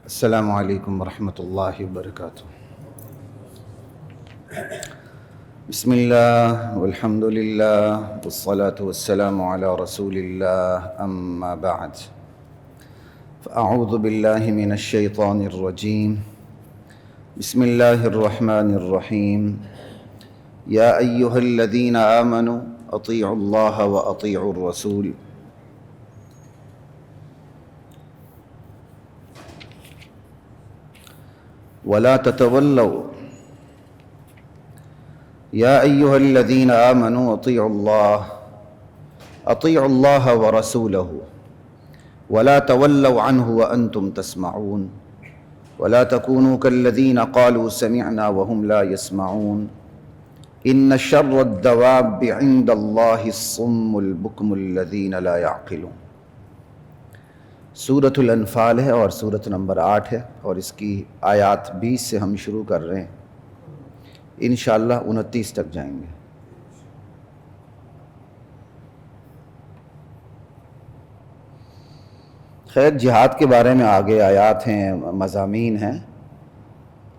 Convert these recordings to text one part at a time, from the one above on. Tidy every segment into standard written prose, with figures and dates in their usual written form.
السلام علیکم ورحمۃ اللہ وبرکاتہ۔ بسم اللہ والحمد للہ والصلاة والسلام علی رسول اللہ، اما بعد فاعوذ باللہ من الشیطان الرجیم، بسم اللہ الرحمن الرحیم۔ یا ایہا الذین آمنوا اطیعوا اللہ واطیعوا الرسول ولا تتولوا یا ایہا الذین آمنوا اطیعوا اللہ ورسولہ ولا تولوا عنہ وانتم تسمعون ولا تکونوا کالذین قالوا سمعنا وهم لا يسمعون ان شر الدواب عند اللہ الصم البکم الذین لا يعقلون۔ سورۃ الانفال ہے اور سورۃ نمبر 8 ہے، اور اس کی آیات 20 سے ہم شروع کر رہے ہیں، انشاءاللہ 29 تک جائیں گے۔ خیر، جہاد کے بارے میں آگے آیات ہیں، مضامین ہیں،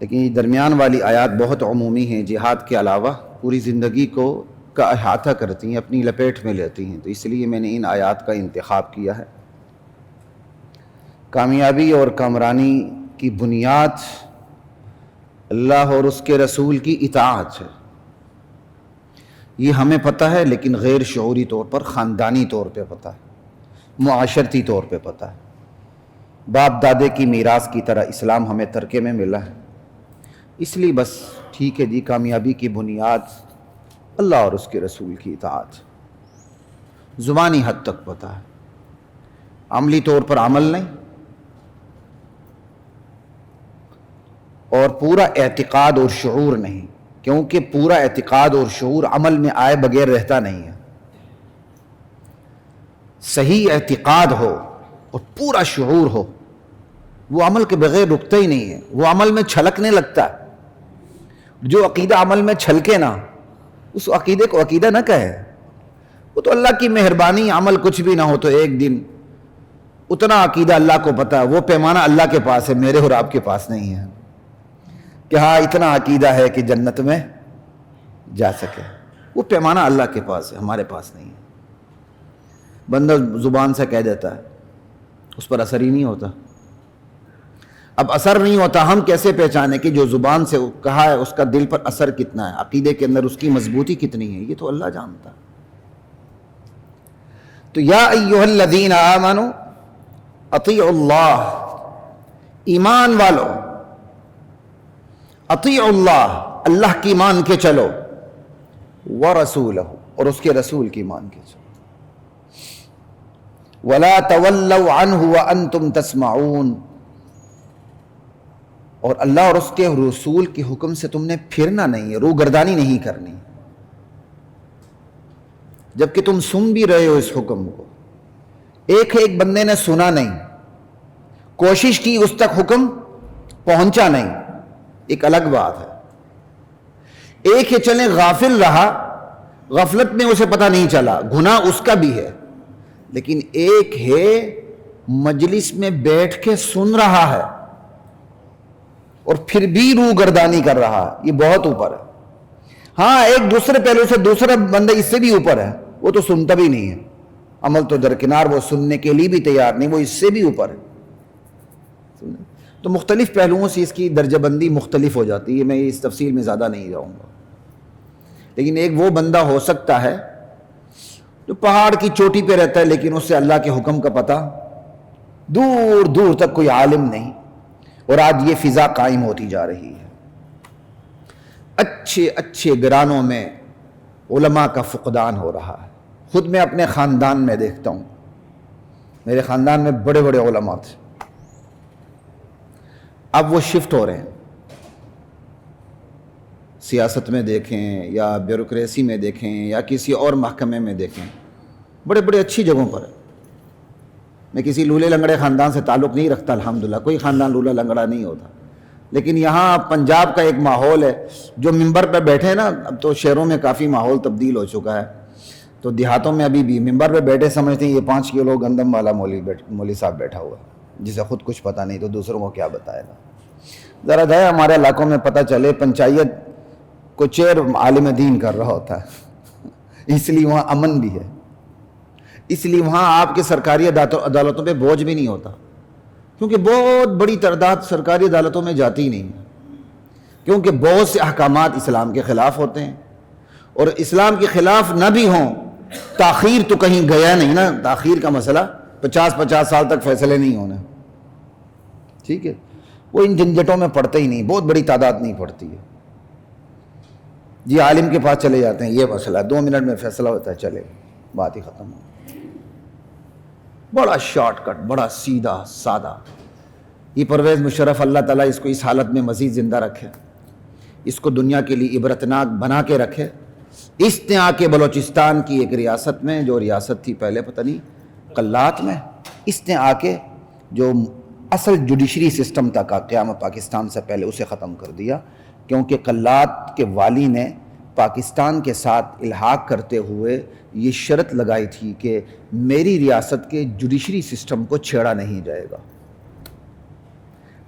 لیکن یہ درمیان والی آیات بہت عمومی ہیں، جہاد کے علاوہ پوری زندگی کا احاطہ کرتی ہیں، اپنی لپیٹ میں لیتی ہیں، تو اس لیے میں نے ان آیات کا انتخاب کیا ہے۔ کامیابی اور کامرانی کی بنیاد اللہ اور اس کے رسول کی اطاعت ہے، یہ ہمیں پتہ ہے، لیکن غیر شعوری طور پر، خاندانی طور پہ پتہ ہے، معاشرتی طور پہ پتہ ہے، باپ دادے کی میراث کی طرح اسلام ہمیں ترکے میں ملا ہے، اس لیے بس ٹھیک ہے جی، کامیابی کی بنیاد اللہ اور اس کے رسول کی اطاعت، زبانی حد تک پتہ ہے، عملی طور پر عمل نہیں، اور پورا اعتقاد اور شعور نہیں، کیونکہ پورا اعتقاد اور شعور عمل میں آئے بغیر رہتا نہیں ہے۔ صحیح اعتقاد ہو اور پورا شعور ہو، وہ عمل کے بغیر رکتا ہی نہیں ہے، وہ عمل میں چھلکنے لگتا ہے۔ جو عقیدہ عمل میں چھلکے نا، اس عقیدے کو عقیدہ نہ کہے، وہ تو اللہ کی مہربانی، عمل کچھ بھی نہ ہو تو ایک دن اتنا عقیدہ اللہ کو پتہ ہے، وہ پیمانہ اللہ کے پاس ہے، میرے اور آپ کے پاس نہیں ہے، کہ ہاں اتنا عقیدہ ہے کہ جنت میں جا سکے، وہ پیمانہ اللہ کے پاس ہے، ہمارے پاس نہیں ہے۔ بندہ زبان سے کہہ دیتا ہے، اس پر اثر ہی نہیں ہوتا۔ اب اثر نہیں ہوتا، ہم کیسے پہچانے کہ جو زبان سے کہا ہے اس کا دل پر اثر کتنا ہے، عقیدے کے اندر اس کی مضبوطی کتنی ہے؟ یہ تو اللہ جانتا ہے۔ تو یا ایھا الذین آمنوا اطیعوا اللہ، ایمان والو، اطیعوا اللہ، اللہ کی مان کے چلو، ورسولہ، اور اس کے رسول کی مان کے چلو، ولا تولوا عنہ وانتم تسمعون، اور اللہ اور اس کے رسول کے حکم سے تم نے پھرنا نہیں ہے، روگردانی نہیں کرنی، جبکہ تم سن بھی رہے ہو اس حکم کو۔ ایک بندے نے سنا نہیں، کوشش کی، اس تک حکم پہنچا نہیں، ایک الگ بات ہے۔ ایک ہے چلیں غافل رہا، غفلت میں اسے پتہ نہیں چلا، گناہ اس کا بھی ہے، لیکن ایک ہے مجلس میں بیٹھ کے سن رہا ہے اور پھر بھی روگردانی کر رہا ہے، یہ بہت اوپر ہے۔ ہاں، ایک دوسرے پہلو سے دوسرا بندہ اس سے بھی اوپر ہے، وہ تو سنتا بھی نہیں ہے، عمل تو درکنار، وہ سننے کے لیے بھی تیار نہیں، وہ اس سے بھی اوپر ہے۔ تو مختلف پہلوؤں سے اس کی درجہ بندی مختلف ہو جاتی ہے، میں اس تفصیل میں زیادہ نہیں جاؤں گا، لیکن ایک وہ بندہ ہو سکتا ہے جو پہاڑ کی چوٹی پہ رہتا ہے، لیکن اس سے اللہ کے حکم کا پتہ دور دور تک کوئی عالم نہیں، اور آج یہ فضا قائم ہوتی جا رہی ہے۔ اچھے اچھے گرانوں میں علماء کا فقدان ہو رہا ہے، خود میں اپنے خاندان میں دیکھتا ہوں، میرے خاندان میں بڑے بڑے علماء تھے، اب وہ شفٹ ہو رہے ہیں، سیاست میں دیکھیں یا بیوروکریسی میں دیکھیں یا کسی اور محکمے میں دیکھیں، بڑے بڑے اچھی جگہوں پر ہے۔ میں کسی لولے لنگڑے خاندان سے تعلق نہیں رکھتا، الحمدللہ کوئی خاندان لولا لنگڑا نہیں ہوتا، لیکن یہاں پنجاب کا ایک ماحول ہے، جو ممبر پہ بیٹھے نا، اب تو شہروں میں کافی ماحول تبدیل ہو چکا ہے، تو دیہاتوں میں ابھی بھی ممبر پہ بیٹھے سمجھتے ہیں یہ 5 کلو گندم والا مولوی صاحب بیٹھا ہوا ہے، جسے خود کچھ پتہ نہیں تو دوسروں کو کیا بتائے گا. ذرا جائے ہمارے علاقوں میں پتہ چلے پنچایت کو چیئر عالم دین کر رہا ہوتا ہے، اس لیے وہاں امن بھی ہے، اس لیے وہاں آپ کے سرکاری عدالتوں پہ بوجھ بھی نہیں ہوتا، کیونکہ بہت بڑی تعداد سرکاری عدالتوں میں جاتی ہی نہیں، کیونکہ بہت سے احکامات اسلام کے خلاف ہوتے ہیں، اور اسلام کے خلاف نہ بھی ہوں، تاخیر تو کہیں گیا نہیں نا. تاخیر کا مسئلہ 50 سال تک فیصلے نہیں ہونے، ٹھیک ہے، وہ ان جھنجھٹوں میں پڑتے ہی نہیں، بہت بڑی تعداد نہیں پڑتی ہے. جی عالم کے پاس چلے جاتے ہیں، یہ مسئلہ 2 منٹ میں فیصلہ ہوتا ہے، چلے بات ہی ختم ہو. بڑا شارٹ کٹ، بڑا سیدھا سادہ. یہ پرویز مشرف اللہ تعالیٰ اس کو اس حالت میں مزید زندہ رکھے، اس کو دنیا کے لیے عبرتناک بنا کے رکھے. اس نے آ کے بلوچستان کی ایک ریاست میں، جو ریاست تھی پہلے پتہ نہیں قلات میں، اس نے آ کے جو اصل جوڈیشری سسٹم تھا کا قیام پاکستان سے پہلے اسے ختم کر دیا، کیونکہ قلات کے والی نے پاکستان کے ساتھ الحاق کرتے ہوئے یہ شرط لگائی تھی کہ میری ریاست کے جوڈیشری سسٹم کو چھیڑا نہیں جائے گا.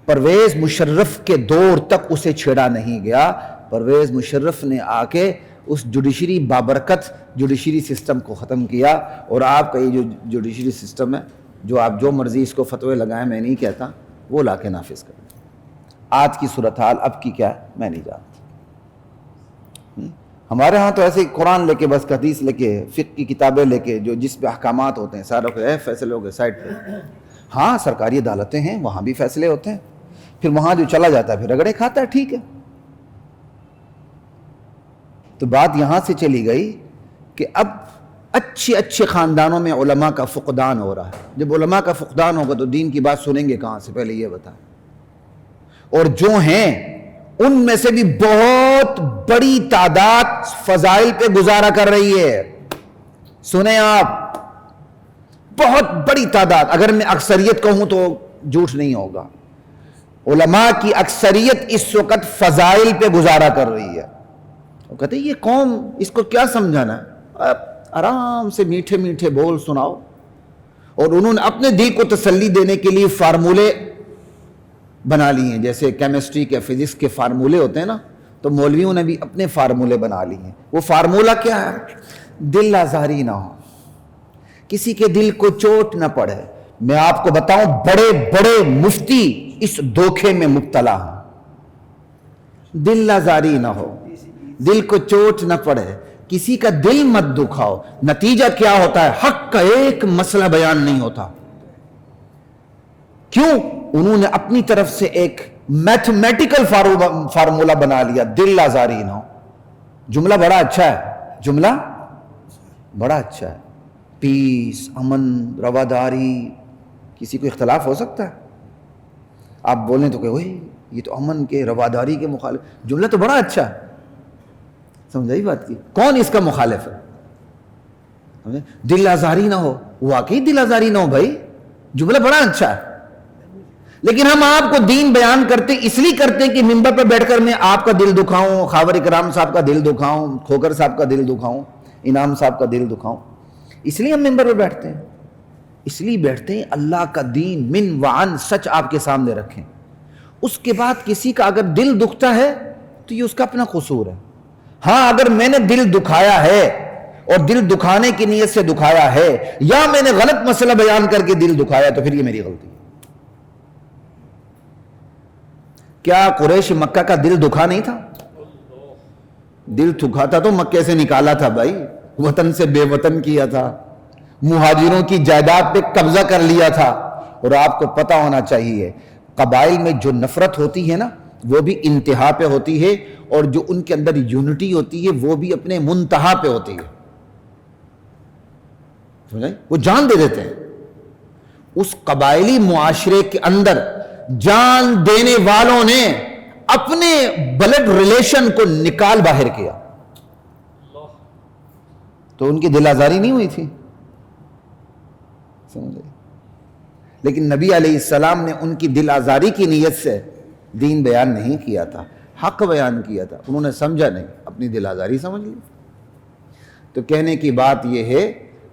پرویز مشرف کے دور تک اسے چھیڑا نہیں گیا. پرویز مشرف نے آ کے اس جوڈیشری بابرکت جوڈیشری سسٹم کو ختم کیا، اور آپ کا یہ جو جوڈیشری سسٹم ہے، جو آپ جو مرضی اس کو فتوے لگائیں، میں نہیں کہتا، وہ لا کے نافذ کریں. آج کی صورتحال اب کی کیا ہے میں نہیں جانتا. ہمارے ہاں تو ایسے قرآن لے کے، بس حدیث لے کے، فقہ کی کتابیں لے کے، جو جس پہ احکامات ہوتے ہیں سارے کو فیصلے ہو گئے سائڈ پہ. ہاں سرکاری عدالتیں ہیں، وہاں بھی فیصلے ہوتے ہیں، پھر وہاں جو چلا جاتا ہے پھر رگڑے کھاتا ہے، ٹھیک ہے. تو بات یہاں سے چلی گئی کہ اب اچھے خاندانوں میں علماء کا فقدان ہو رہا ہے. جب علماء کا فقدان ہوگا تو دین کی بات سنیں گے کہاں سے، پہلے یہ بتائیں. اور جو ہیں ان میں سے بھی بہت بڑی تعداد فضائل پہ گزارا کر رہی ہے. سنیں آپ، بہت بڑی تعداد، اگر میں اکثریت کہوں تو جھوٹ نہیں ہوگا، علماء کی اکثریت اس وقت فضائل پہ گزارا کر رہی ہے. وہ کہتے ہیں یہ قوم اس کو کیا سمجھانا ہے، آرام سے میٹھے میٹھے بول سناؤ. اور انہوں نے اپنے دل کو تسلی دینے کے لیے فارمولے بنا لیے ہیں، جیسے کیمسٹری کے فزکس کے فارمولے ہوتے ہیں نا، تو مولویوں نے بھی اپنے فارمولے بنا لیے ہیں. وہ فارمولہ کیا ہے؟ دل آزاری نہ ہو، کسی کے دل کو چوٹ نہ پڑے. میں آپ کو بتاؤں بڑے بڑے مفتی اس دھوکے میں مبتلا ہیں. دل آزاری نہ ہو، دل کو چوٹ نہ پڑے، کسی کا دل مت دکھاؤ. نتیجہ کیا ہوتا ہے؟ حق کا ایک مسئلہ بیان نہیں ہوتا. کیوں؟ انہوں نے اپنی طرف سے ایک میتھمیٹیکل فارمولہ بنا لیا، دل آزاری نہ ہو. جملہ بڑا اچھا ہے، جملہ بڑا اچھا ہے، پیس، امن، رواداری. کسی کو اختلاف ہو سکتا ہے؟ آپ بولیں تو کہ وہی یہ تو امن کے رواداری کے مخالف، جملہ تو بڑا اچھا ہے. سمجھائی بات کی؟ کون اس کا مخالف ہے؟ دل آزاری نہ ہو، واقعی دل آزاری نہ ہو بھائی، جملہ بڑا اچھا ہے. لیکن ہم آپ کو دین بیان کرتے اس لیے کرتے ہیں کہ منبر پر بیٹھ کر میں آپ کا دل دکھاؤں، خاور اکرام صاحب کا دل دکھاؤں، کھوکر صاحب کا دل دکھاؤں، انعام صاحب کا دل دکھاؤں. اس لیے ہم منبر پر بیٹھتے ہیں، اس لیے بیٹھتے ہیں اللہ کا دین من وعن سچ آپ کے سامنے رکھیں. اس کے بعد کسی کا اگر دل دکھتا ہے تو یہ اس کا اپنا قصور ہے. ہاں اگر میں نے دل دکھایا ہے اور دل دکھانے کی نیت سے دکھایا ہے، یا میں نے غلط مسئلہ بیان کر کے دل دکھایا، تو پھر یہ میری غلطی ہے. کیا قریش مکہ کا دل دکھا نہیں تھا؟ دل دکھا تھا تو مکے سے نکالا تھا بھائی، وطن سے بے وطن کیا تھا، مہاجروں کی جائیداد پہ قبضہ کر لیا تھا. اور آپ کو پتہ ہونا چاہیے قبائل میں جو نفرت ہوتی ہے نا، وہ بھی انتہا پہ ہوتی ہے، اور جو ان کے اندر یونٹی ہوتی ہے وہ بھی اپنے منتہا پہ ہوتی ہے. سمجھیں؟ وہ جان دے دیتے ہیں. اس قبائلی معاشرے کے اندر جان دینے والوں نے اپنے بلڈ ریلیشن کو نکال باہر کیا، تو ان کی دل آزاری نہیں ہوئی تھی. سمجھے؟ لیکن نبی علیہ السلام نے ان کی دل آزاری کی نیت سے دین بیان نہیں کیا تھا، حق بیان کیا تھا. انہوں نے سمجھا نہیں، اپنی دل آزاری سمجھ لی. تو کہنے کی بات یہ ہے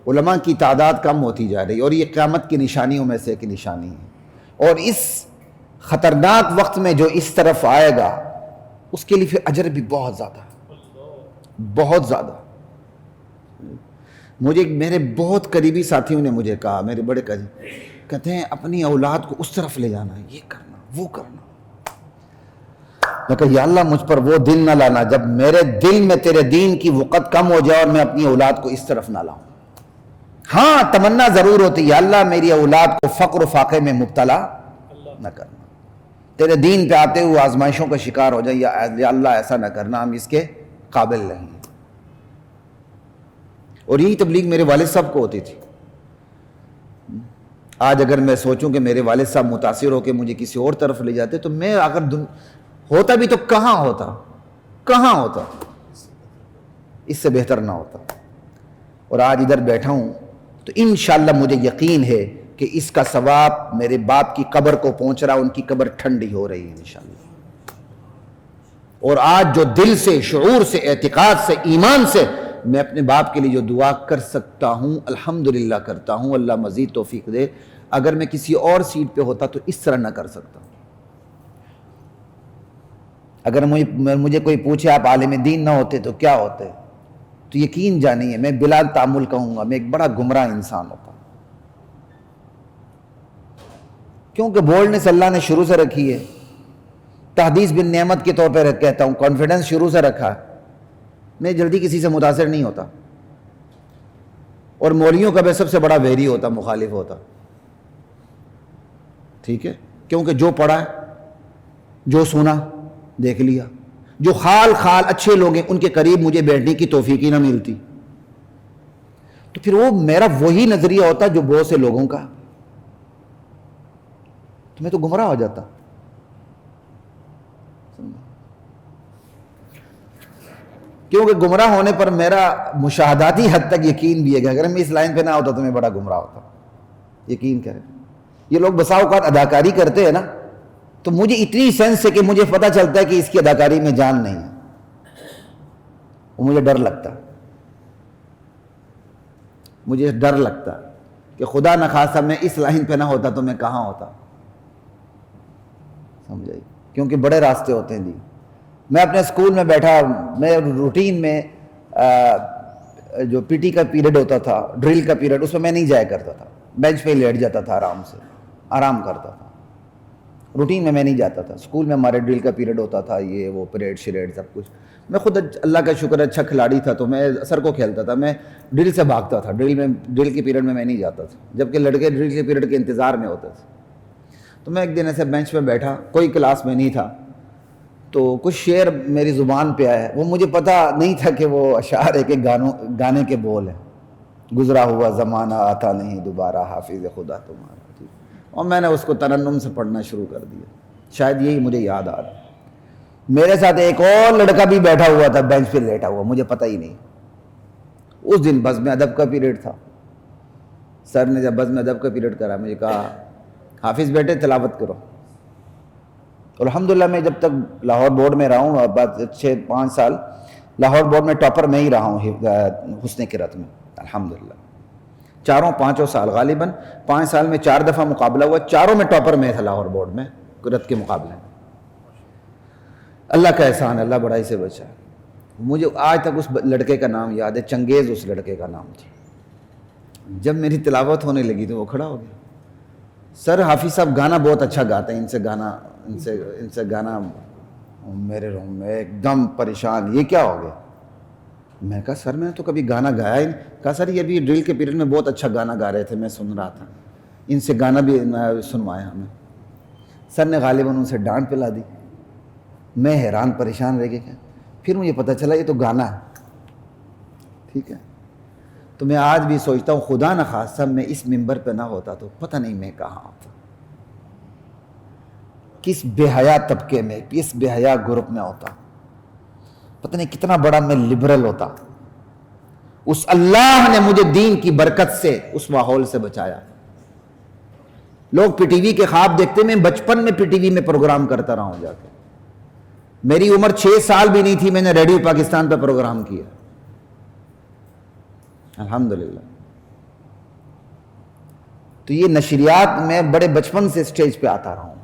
علماء کی تعداد کم ہوتی جا رہی، اور یہ قیامت کی نشانیوں میں سے ایک نشانی ہے. اور اس خطرناک وقت میں جو اس طرف آئے گا اس کے لیے پھر اجر بھی بہت زیادہ، بہت زیادہ. مجھے میرے بہت قریبی ساتھیوں نے مجھے کہا، میرے بڑے کہتے ہیں اپنی اولاد کو اس طرف لے جانا، یہ کرنا وہ کرنا. میں کہا یا اللہ مجھ پر وہ دل نہ لانا جب میرے دل میں تیرے دین کی وقت کم ہو جائے اور میں اپنی اولاد کو اس طرف نہ لاؤں. ہاں تمنا ضرور ہوتی ہے، یا اللہ میری اولاد کو فقر و فاقے میں مبتلا نہ کرنا، تیرے دین پہ آتے ہوئے آزمائشوں کا شکار ہو جائے، یا اللہ ایسا نہ کرنا، ہم اس کے قابل نہیں ہیں. اور یہی تبلیغ میرے والد صاحب کو ہوتی تھی. آج اگر میں سوچوں کہ میرے والد صاحب متاثر ہو کے مجھے کسی اور طرف لے جاتے تو میں اگر ہوتا بھی تو کہاں ہوتا، اس سے بہتر نہ ہوتا. اور آج ادھر بیٹھا ہوں تو انشاءاللہ مجھے یقین ہے کہ اس کا ثواب میرے باپ کی قبر کو پہنچ رہا، ان کی قبر ٹھنڈی ہو رہی ہے انشاءاللہ. اور آج جو دل سے، شعور سے، اعتقاد سے، ایمان سے میں اپنے باپ کے لیے جو دعا کر سکتا ہوں الحمدللہ کرتا ہوں. اللہ مزید توفیق دے. اگر میں کسی اور سیٹ پہ ہوتا تو اس طرح نہ کر سکتا. اگر مجھے کوئی پوچھے آپ عالم دین نہ ہوتے تو کیا ہوتے، تو یقین جانیے میں بلا تعمل کہوں گا میں ایک بڑا گمراہ انسان ہوتا. کیونکہ بولڈنس اللہ نے شروع سے رکھی ہے. تحدیث بن نعمت کے طور پہ کہتا ہوں، کانفیڈنس شروع سے رکھا ہے. میں جلدی کسی سے متاثر نہیں ہوتا. اور مولویوں کا بھی سب سے بڑا ویری ہوتا، مخالف ہوتا. ٹھیک ہے، کیونکہ جو پڑھا جو سنا دیکھ لیا، جو خال اچھے لوگ ہیں ان کے قریب مجھے بیٹھنے کی توفیق ہی نہ ملتی، تو پھر وہ میرا وہی نظریہ ہوتا جو بہت سے لوگوں کا، تو میں تو گمراہ ہو جاتا. کیونکہ گمراہ ہونے پر میرا مشاہداتی حد تک یقین بھی ہے کہ اگر میں اس لائن پہ نہ ہوتا تو میں بڑا گمراہ ہوتا. یقین کریں، یہ لوگ بسا اوقات اداکاری کرتے ہیں نا، تو مجھے اتنی سینس ہے کہ مجھے پتہ چلتا ہے کہ اس کی اداکاری میں جان نہیں ہے، وہ مجھے ڈر لگتا کہ خدا نخواستہ میں اس لائن پہ نہ ہوتا تو میں کہاں ہوتا. سمجھائی؟ کیونکہ بڑے راستے ہوتے ہیں. میں اپنے اسکول میں بیٹھا، میں روٹین میں جو پی ٹی کا پیریڈ ہوتا تھا، ڈرل کا پیریڈ، اس میں میں نہیں جایا کرتا تھا. بینچ پہ لیٹ جاتا تھا، آرام کرتا تھا. روٹین میں نہیں جاتا تھا. اسکول میں ہمارے ڈرل کا پیریڈ ہوتا تھا، یہ وہ پریڈ شریڈ سب کچھ. میں خود اللہ کا شکر اچھا کھلاڑی تھا تو میں سر کو کھیلتا تھا. میں ڈرل سے بھاگتا تھا. ڈرل کے پیریڈ میں نہیں جاتا تھا، جبکہ لڑکے ڈرل کے پیریڈ کے انتظار میں ہوتے تھے. تو میں ایک دن ایسے بینچ پہ بیٹھا، کوئی کلاس میں نہیں تھا، تو کچھ شعر میری زبان پہ آیا. وہ مجھے پتہ نہیں تھا کہ وہ اشعار ہے کہ گانے کے بول ہیں. گزرا ہوا زمانہ آتا نہیں دوبارہ، حافظ خدا تمہارا. اور میں نے اس کو ترنم سے پڑھنا شروع کر دیا. شاید یہی مجھے یاد آ رہا. میرے ساتھ ایک اور لڑکا بھی بیٹھا ہوا تھا بینچ پہ لیٹا ہوا، مجھے پتہ ہی نہیں. اس دن بزم ادب کا پیریڈ تھا. سر نے جب بزم ادب کا پیریڈ کرا مجھے کہا حافظ بیٹے تلاوت کرو. الحمدللہ میں جب تک لاہور بورڈ میں رہا ہوں، بعد 5 سال لاہور بورڈ میں ٹاپر میں ہی رہا ہوں حسن قرأت میں الحمدللہ. 4-5 سال غالباً 5 سال میں 4 دفعہ مقابلہ ہوا، چاروں میں ٹاپر میں تھا لاہور بورڈ میں قرأت کے مقابلے میں. اللہ کا احسان، اللہ بڑائی سے بچا. مجھے آج تک اس لڑکے کا نام یاد ہے، چنگیز اس لڑکے کا نام تھا. جب میری تلاوت ہونے لگی تو وہ کھڑا ہو گیا. سر حافظ صاحب گانا بہت اچھا گاتے ہیں، ان سے گانا. میرے روم میں ایک دم پریشان، یہ کیا ہو گیا؟ میں کہا سر میں تو کبھی گانا گایا ہی نہیں. کہا سر یہ بھی ڈرل کے پیریڈ میں بہت اچھا گانا گا رہے تھے، میں سن رہا تھا، ان سے گانا بھی سنوایا ہمیں. سر نے غالباً ان سے ڈانٹ پلا دی. میں حیران پریشان رہ گیا. پھر مجھے پتہ چلا یہ تو گانا ہے. ٹھیک ہے، تو میں آج بھی سوچتا ہوں خدا نخواستہ میں اس منبر پہ نہ ہوتا تو پتہ نہیں میں کہاں ہوتا، کس بے حیا طبقے میں، کس بے حیا گروپ میں ہوتا. پتہ نہیں کتنا بڑا میں لبرل ہوتا. اس اللہ نے مجھے دین کی برکت سے اس ماحول سے بچایا. لوگ پی ٹی وی کے خواب دیکھتے، میں بچپن میں پی ٹی وی میں پروگرام کرتا رہا ہوں. جا کے میری عمر 6 سال بھی نہیں تھی، میں نے ریڈیو پاکستان پہ پروگرام کیا الحمدللہ. تو یہ نشریات میں بڑے بچپن سے اسٹیج پہ آتا رہا ہوں.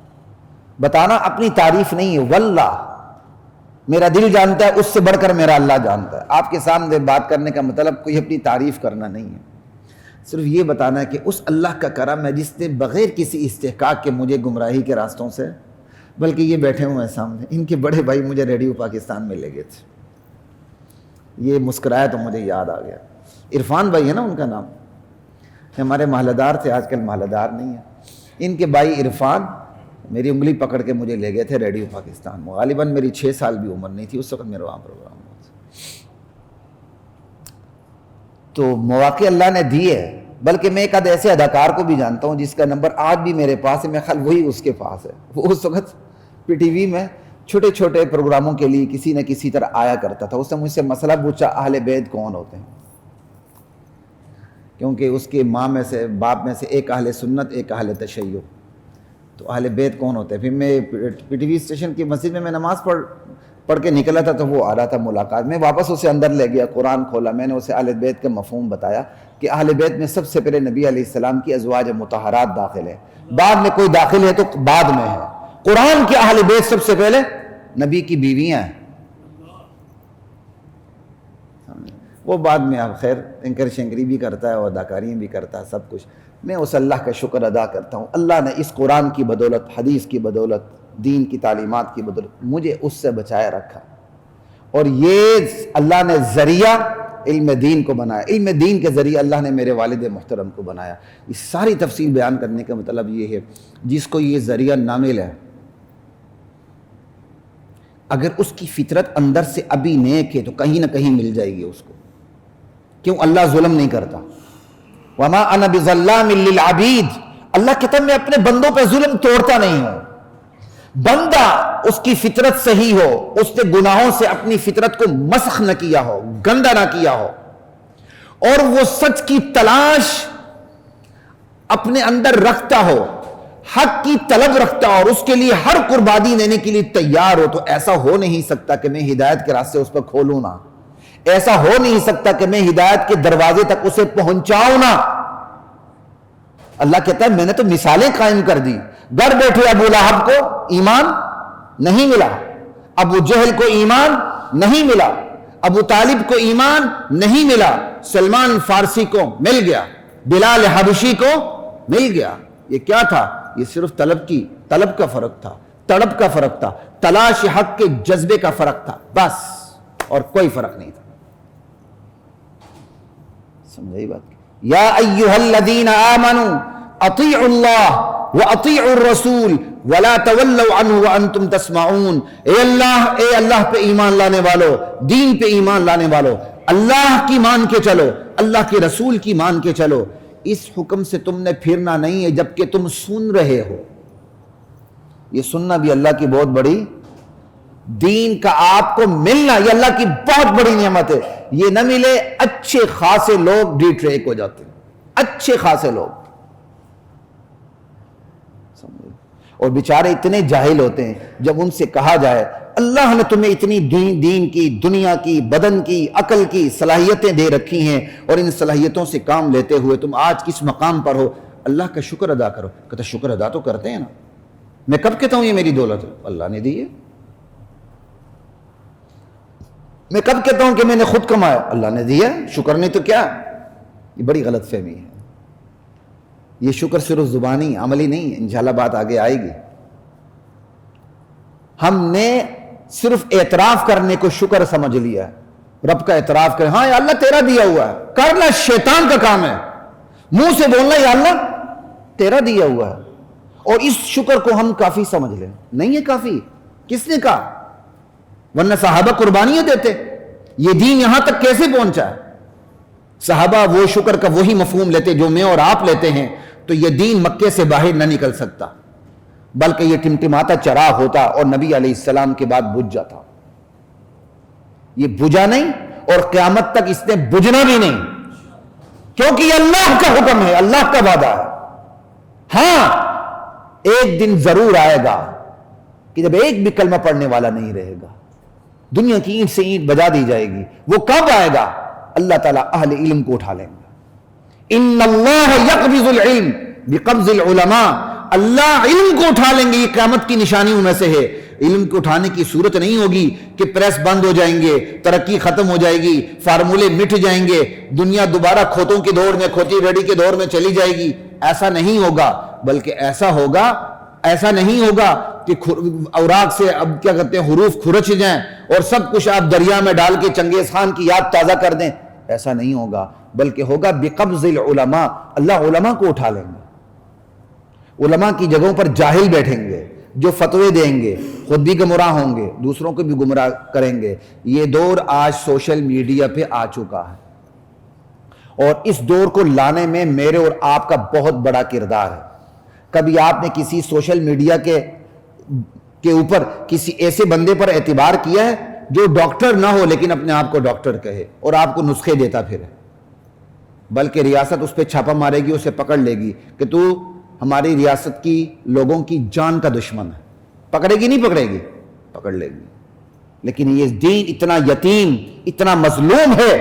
بتانا اپنی تعریف نہیں ہے، واللہ میرا دل جانتا ہے، اس سے بڑھ کر میرا اللہ جانتا ہے. آپ کے سامنے بات کرنے کا مطلب کوئی اپنی تعریف کرنا نہیں ہے، صرف یہ بتانا ہے کہ اس اللہ کا کرم ہے جس نے بغیر کسی استحقاق کے مجھے گمراہی کے راستوں سے، بلکہ یہ بیٹھے ہوئے ہیں سامنے، ان کے بڑے بھائی مجھے ریڈیو پاکستان میں لے گئے تھے. یہ مسکرایا تو مجھے یاد آ گیا. عرفان بھائی ہے نا ان کا نام، ہمارے محلہ دار تھے، آج کل محلہ دار نہیں ہیں. ان کے بھائی عرفان میری انگلی پکڑ کے مجھے لے گئے تھے ریڈیو پاکستان میں. غالباً میری 6 سال بھی عمر نہیں تھی اس وقت، میرے وہاں پروگرام ہوا تھا. تو مواقع اللہ نے دیے، بلکہ میں ایک ایسے اداکار کو بھی جانتا ہوں جس کا نمبر آج بھی میرے پاس ہے، میں خیال وہی اس کے پاس ہے. وہ اس وقت پی ٹی وی میں چھوٹے چھوٹے پروگراموں کے لیے کسی نہ کسی طرح آیا کرتا تھا. اس نے مجھ سے مسئلہ پوچھا اہل بیت کون ہوتے ہیں، کیونکہ اس کے ماں میں سے باپ میں سے ایک اہل سنت ایک اہل تشیع، تو اہل بیت کون ہوتے ہیں. پھر میں پی ٹی وی اسٹیشن کی مسجد میں نماز پڑھ کے نکلا تھا تو وہ آ رہا تھا ملاقات میں، واپس اسے اندر لے گیا، قرآن کھولا، میں نے اسے اہل بیت کا مفہوم بتایا کہ اہل بیت میں سب سے پہلے نبی علیہ السلام کی ازواج مطہرات داخل ہے، بعد میں کوئی داخل ہے تو بعد میں ہے. قرآن کے اہل بیت سب سے پہلے نبی کی بیویاں ہیں. وہ بعد میں اب خیر اینکر شنکری بھی کرتا ہے اور اداکاریاں بھی کرتا ہے سب کچھ. میں اس اللہ کا شکر ادا کرتا ہوں، اللہ نے اس قرآن کی بدولت، حدیث کی بدولت، دین کی تعلیمات کی بدولت مجھے اس سے بچائے رکھا. اور یہ اللہ نے ذریعہ علم دین کو بنایا، علم دین کے ذریعے اللہ نے میرے والد محترم کو بنایا. اس ساری تفصیل بیان کرنے کا مطلب یہ ہے جس کو یہ ذریعہ نہ ملے، اگر اس کی فطرت اندر سے ابھی نیک ہے تو کہیں نہ کہیں مل جائے گی اس کو. کیوں؟ اللہ ظلم نہیں کرتا. وما انا بظلام للعبید، اللہ کہتا ہے میں اپنے بندوں پہ ظلم توڑتا نہیں ہوں. بندہ اس کی فطرت صحیح ہو، اس نے گناہوں سے اپنی فطرت کو مسخ نہ کیا ہو، گندا نہ کیا ہو، اور وہ سچ کی تلاش اپنے اندر رکھتا ہو، حق کی طلب رکھتا ہو اور اس کے لیے ہر قربانی دینے کے لیے تیار ہو، تو ایسا ہو نہیں سکتا کہ میں ہدایت کے راستے اس پر کھولوں نہ، ایسا ہو نہیں سکتا کہ میں ہدایت کے دروازے تک اسے پہنچاؤں نہ. اللہ کہتا ہے میں نے تو مثالیں قائم کر دی. گھر بیٹھے ابو لہب کو ایمان نہیں ملا، ابو جہل کو ایمان نہیں ملا، ابو طالب کو ایمان نہیں ملا، سلمان فارسی کو مل گیا، بلال حبشی کو مل گیا. یہ کیا تھا؟ یہ صرف طلب کا فرق تھا، تڑپ کا فرق تھا، تلاش حق کے جذبے کا فرق تھا، بس، اور کوئی فرق نہیں تھا. سمجھائی بات؟ یا ایھا الذین آمنوا اطیعوا اللہ واطیعوا الرسول ولا تولوا عنہ وانتم تسمعون. اے اللہ پہ ایمان لانے والو، دین پہ ایمان لانے والو، اللہ کی مان کے چلو، اللہ کے رسول کی مان کے چلو. اس حکم سے تم نے پھرنا نہیں ہے جبکہ تم سن رہے ہو. یہ سننا بھی اللہ کی بہت بڑی، دین کا آپ کو ملنا یہ اللہ کی بہت بڑی نعمت ہے. یہ نہ ملے اچھے خاصے لوگ ڈی ٹریک ہو جاتے ہیں، اچھے خاصے لوگ، اور بیچارے اتنے جاہل ہوتے ہیں جب ان سے کہا جائے اللہ نے تمہیں اتنی دین کی، دنیا کی، بدن کی، عقل کی صلاحیتیں دے رکھی ہیں اور ان صلاحیتوں سے کام لیتے ہوئے تم آج کس مقام پر ہو، اللہ کا شکر ادا کرو. کہتا شکر ادا تو کرتے ہیں نا، میں کب کہتا ہوں یہ میری دولت ہے؟ اللہ نے دی ہے. میں کب کہتا ہوں کہ میں نے خود کمایا؟ اللہ نے دیا. شکر نہیں تو کیا؟ یہ بڑی غلط فہمی ہے. یہ شکر صرف زبانی عملی نہیں ہے، انشاءاللہ بات آگے آئے گی. ہم نے صرف اعتراف کرنے کو شکر سمجھ لیا ہے. رب کا اعتراف کرے، ہاں یا اللہ تیرا دیا ہوا ہے، کرنا شیطان کا کام ہے. منہ سے بولنا یا اللہ تیرا دیا ہوا ہے، اور اس شکر کو ہم کافی سمجھ لیں. نہیں ہے کافی. کس نے کہا؟ ورنہ صحابہ قربانیاں دیتے. یہ دین یہاں تک کیسے پہنچا ہے؟ صحابہ وہ شکر کا وہی مفہوم لیتے جو میں اور آپ لیتے ہیں تو یہ دین مکے سے باہر نہ نکل سکتا، بلکہ یہ ٹمٹماتا چراغ ہوتا اور نبی علیہ السلام کے بعد بجھ جاتا. یہ بجھا نہیں اور قیامت تک اس نے بجھنا بھی نہیں، کیونکہ یہ اللہ کا حکم ہے، اللہ کا وعدہ ہے. ہاں ایک دن ضرور آئے گا کہ جب ایک بھی کلمہ پڑھنے والا نہیں رہے گا، دنیا کی اینٹ سے اینٹ بجا دی جائے گی. وہ کب آئے گا؟ اللہ تعالیٰ اہل علم کو اٹھا لیں گے. ان اللہ یقبض العلم بقبض العلماء، اللہ علم کو اٹھا لیں گے. یہ قیامت کی نشانیوں میں سے ہے. علم کو اٹھانے کی صورت نہیں ہوگی کہ پریس بند ہو جائیں گے، ترقی ختم ہو جائے گی، فارمولے مٹ جائیں گے، دنیا دوبارہ کھوتوں کے دور میں، کھوتی ریڈی کے دور میں چلی جائے گی. ایسا نہیں ہوگا، بلکہ ایسا نہیں ہوگا کہ اوراق سے اب کیا کہتے ہیں حروف کھرچ جائیں اور سب کچھ آپ دریا میں ڈال کے چنگیز خان کی یاد تازہ کر دیں. ایسا نہیں ہوگا، بلکہ ہوگا بقبض العلماء، اللہ علماء کو اٹھا لیں گے. علماء کی جگہوں پر جاہل بیٹھیں گے جو فتوے دیں گے، خود بھی گمراہ ہوں گے، دوسروں کو بھی گمراہ کریں گے. یہ دور آج سوشل میڈیا پہ آ چکا ہے، اور اس دور کو لانے میں میرے اور آپ کا بہت بڑا کردار ہے. کبھی آپ نے کسی سوشل میڈیا کے اوپر کسی ایسے بندے پر اعتبار کیا ہے جو ڈاکٹر نہ ہو لیکن اپنے آپ کو ڈاکٹر کہے اور آپ کو نسخے دیتا پھرے؟ بلکہ ریاست اس پہ چھاپا مارے گی، اسے پکڑ لے گی کہ تو ہماری ریاست کی لوگوں کی جان کا دشمن ہے. پکڑے گی نہیں پکڑے گی؟ پکڑ لے گی. لیکن یہ دین اتنا یتیم، اتنا مظلوم ہے.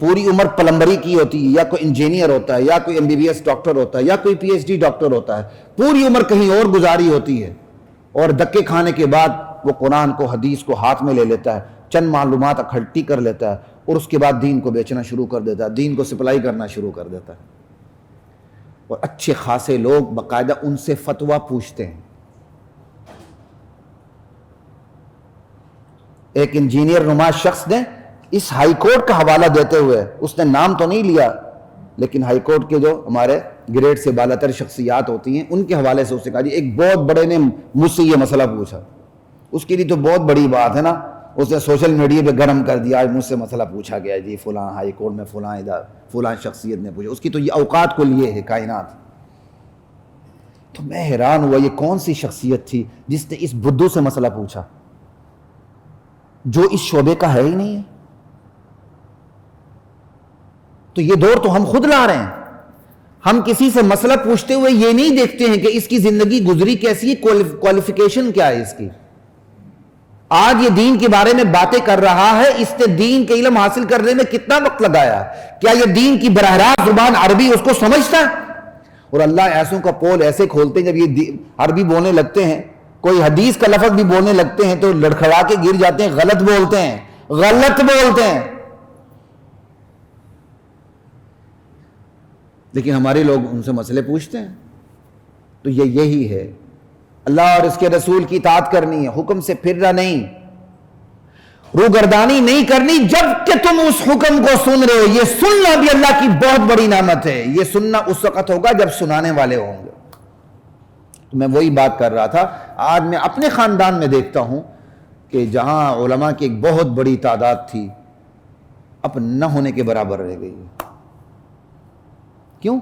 پوری عمر پلمبری کی ہوتی ہے، یا کوئی انجینئر ہوتا ہے، یا کوئی MBBS ڈاکٹر ہوتا ہے، یا کوئی PhD ڈاکٹر ہوتا ہے، پوری عمر کہیں اور گزاری ہوتی ہے، اور دھکے کھانے کے بعد وہ قرآن کو، حدیث کو ہاتھ میں لے لیتا ہے، چند معلومات اکٹھی کر لیتا ہے، اور اس کے بعد دین کو بیچنا شروع کر دیتا ہے، دین کو سپلائی کرنا شروع کر دیتا ہے. اور اچھے خاصے لوگ باقاعدہ ان سے فتویٰ پوچھتے ہیں. ایک انجینئر نما شخص نے اس ہائی کورٹ کا حوالہ دیتے ہوئے، اس نے نام تو نہیں لیا لیکن ہائی کورٹ کے جو ہمارے گریڈ سے بالاتر شخصیات ہوتی ہیں ان کے حوالے سے اس نے کہا جی ایک بہت بڑے نے مجھ سے یہ مسئلہ پوچھا. اس کے لیے تو بہت بڑی بات ہے نا، اس نے سوشل میڈیا پہ گرم کر دیا، مجھ سے مسئلہ پوچھا گیا جی فلاں ہائی کورٹ میں فلاں شخصیت نے پوچھا. اس کی تو یہ اوقات کو لیے ہے کائنات. تو میں حیران ہوا یہ کون سی شخصیت تھی جس نے اس بدھو سے مسئلہ پوچھا جو اس شعبے کا ہے ہی نہیں ہے. تو یہ دور تو ہم خود لا رہے ہیں. ہم کسی سے مسئلہ پوچھتے ہوئے یہ نہیں دیکھتے ہیں کہ اس کی زندگی گزری کیسی ہے، کوالیفیکیشن کیا ہے اس کی. آج یہ دین کے بارے میں باتیں کر رہا ہے، اس نے دین کے علم حاصل کرنے میں کتنا وقت لگایا؟ کیا یہ دین کی براہ راست زبان عربی اس کو سمجھتا ہے؟ اور اللہ ایسوں کا پول ایسے کھولتے ہیں جب یہ عربی بولنے لگتے ہیں، کوئی حدیث کا لفظ بھی بولنے لگتے ہیں تو لڑکھڑا کے گر جاتے ہیں، غلط بولتے ہیں. لیکن ہمارے لوگ ان سے مسئلے پوچھتے ہیں. تو یہی ہے، اللہ اور اس کے رسول کی اطاعت کرنی ہے، حکم سے پھرنا نہیں، روگردانی نہیں کرنی جب کہ تم اس حکم کو سن رہے ہو. یہ سننا بھی اللہ کی بہت بڑی نعمت ہے. یہ سننا اس وقت ہوگا جب سنانے والے ہوں گے. تو میں وہی بات کر رہا تھا، آج میں اپنے خاندان میں دیکھتا ہوں کہ جہاں علماء کی ایک بہت بڑی تعداد تھی اب نہ ہونے کے برابر رہ گئی. کیوں؟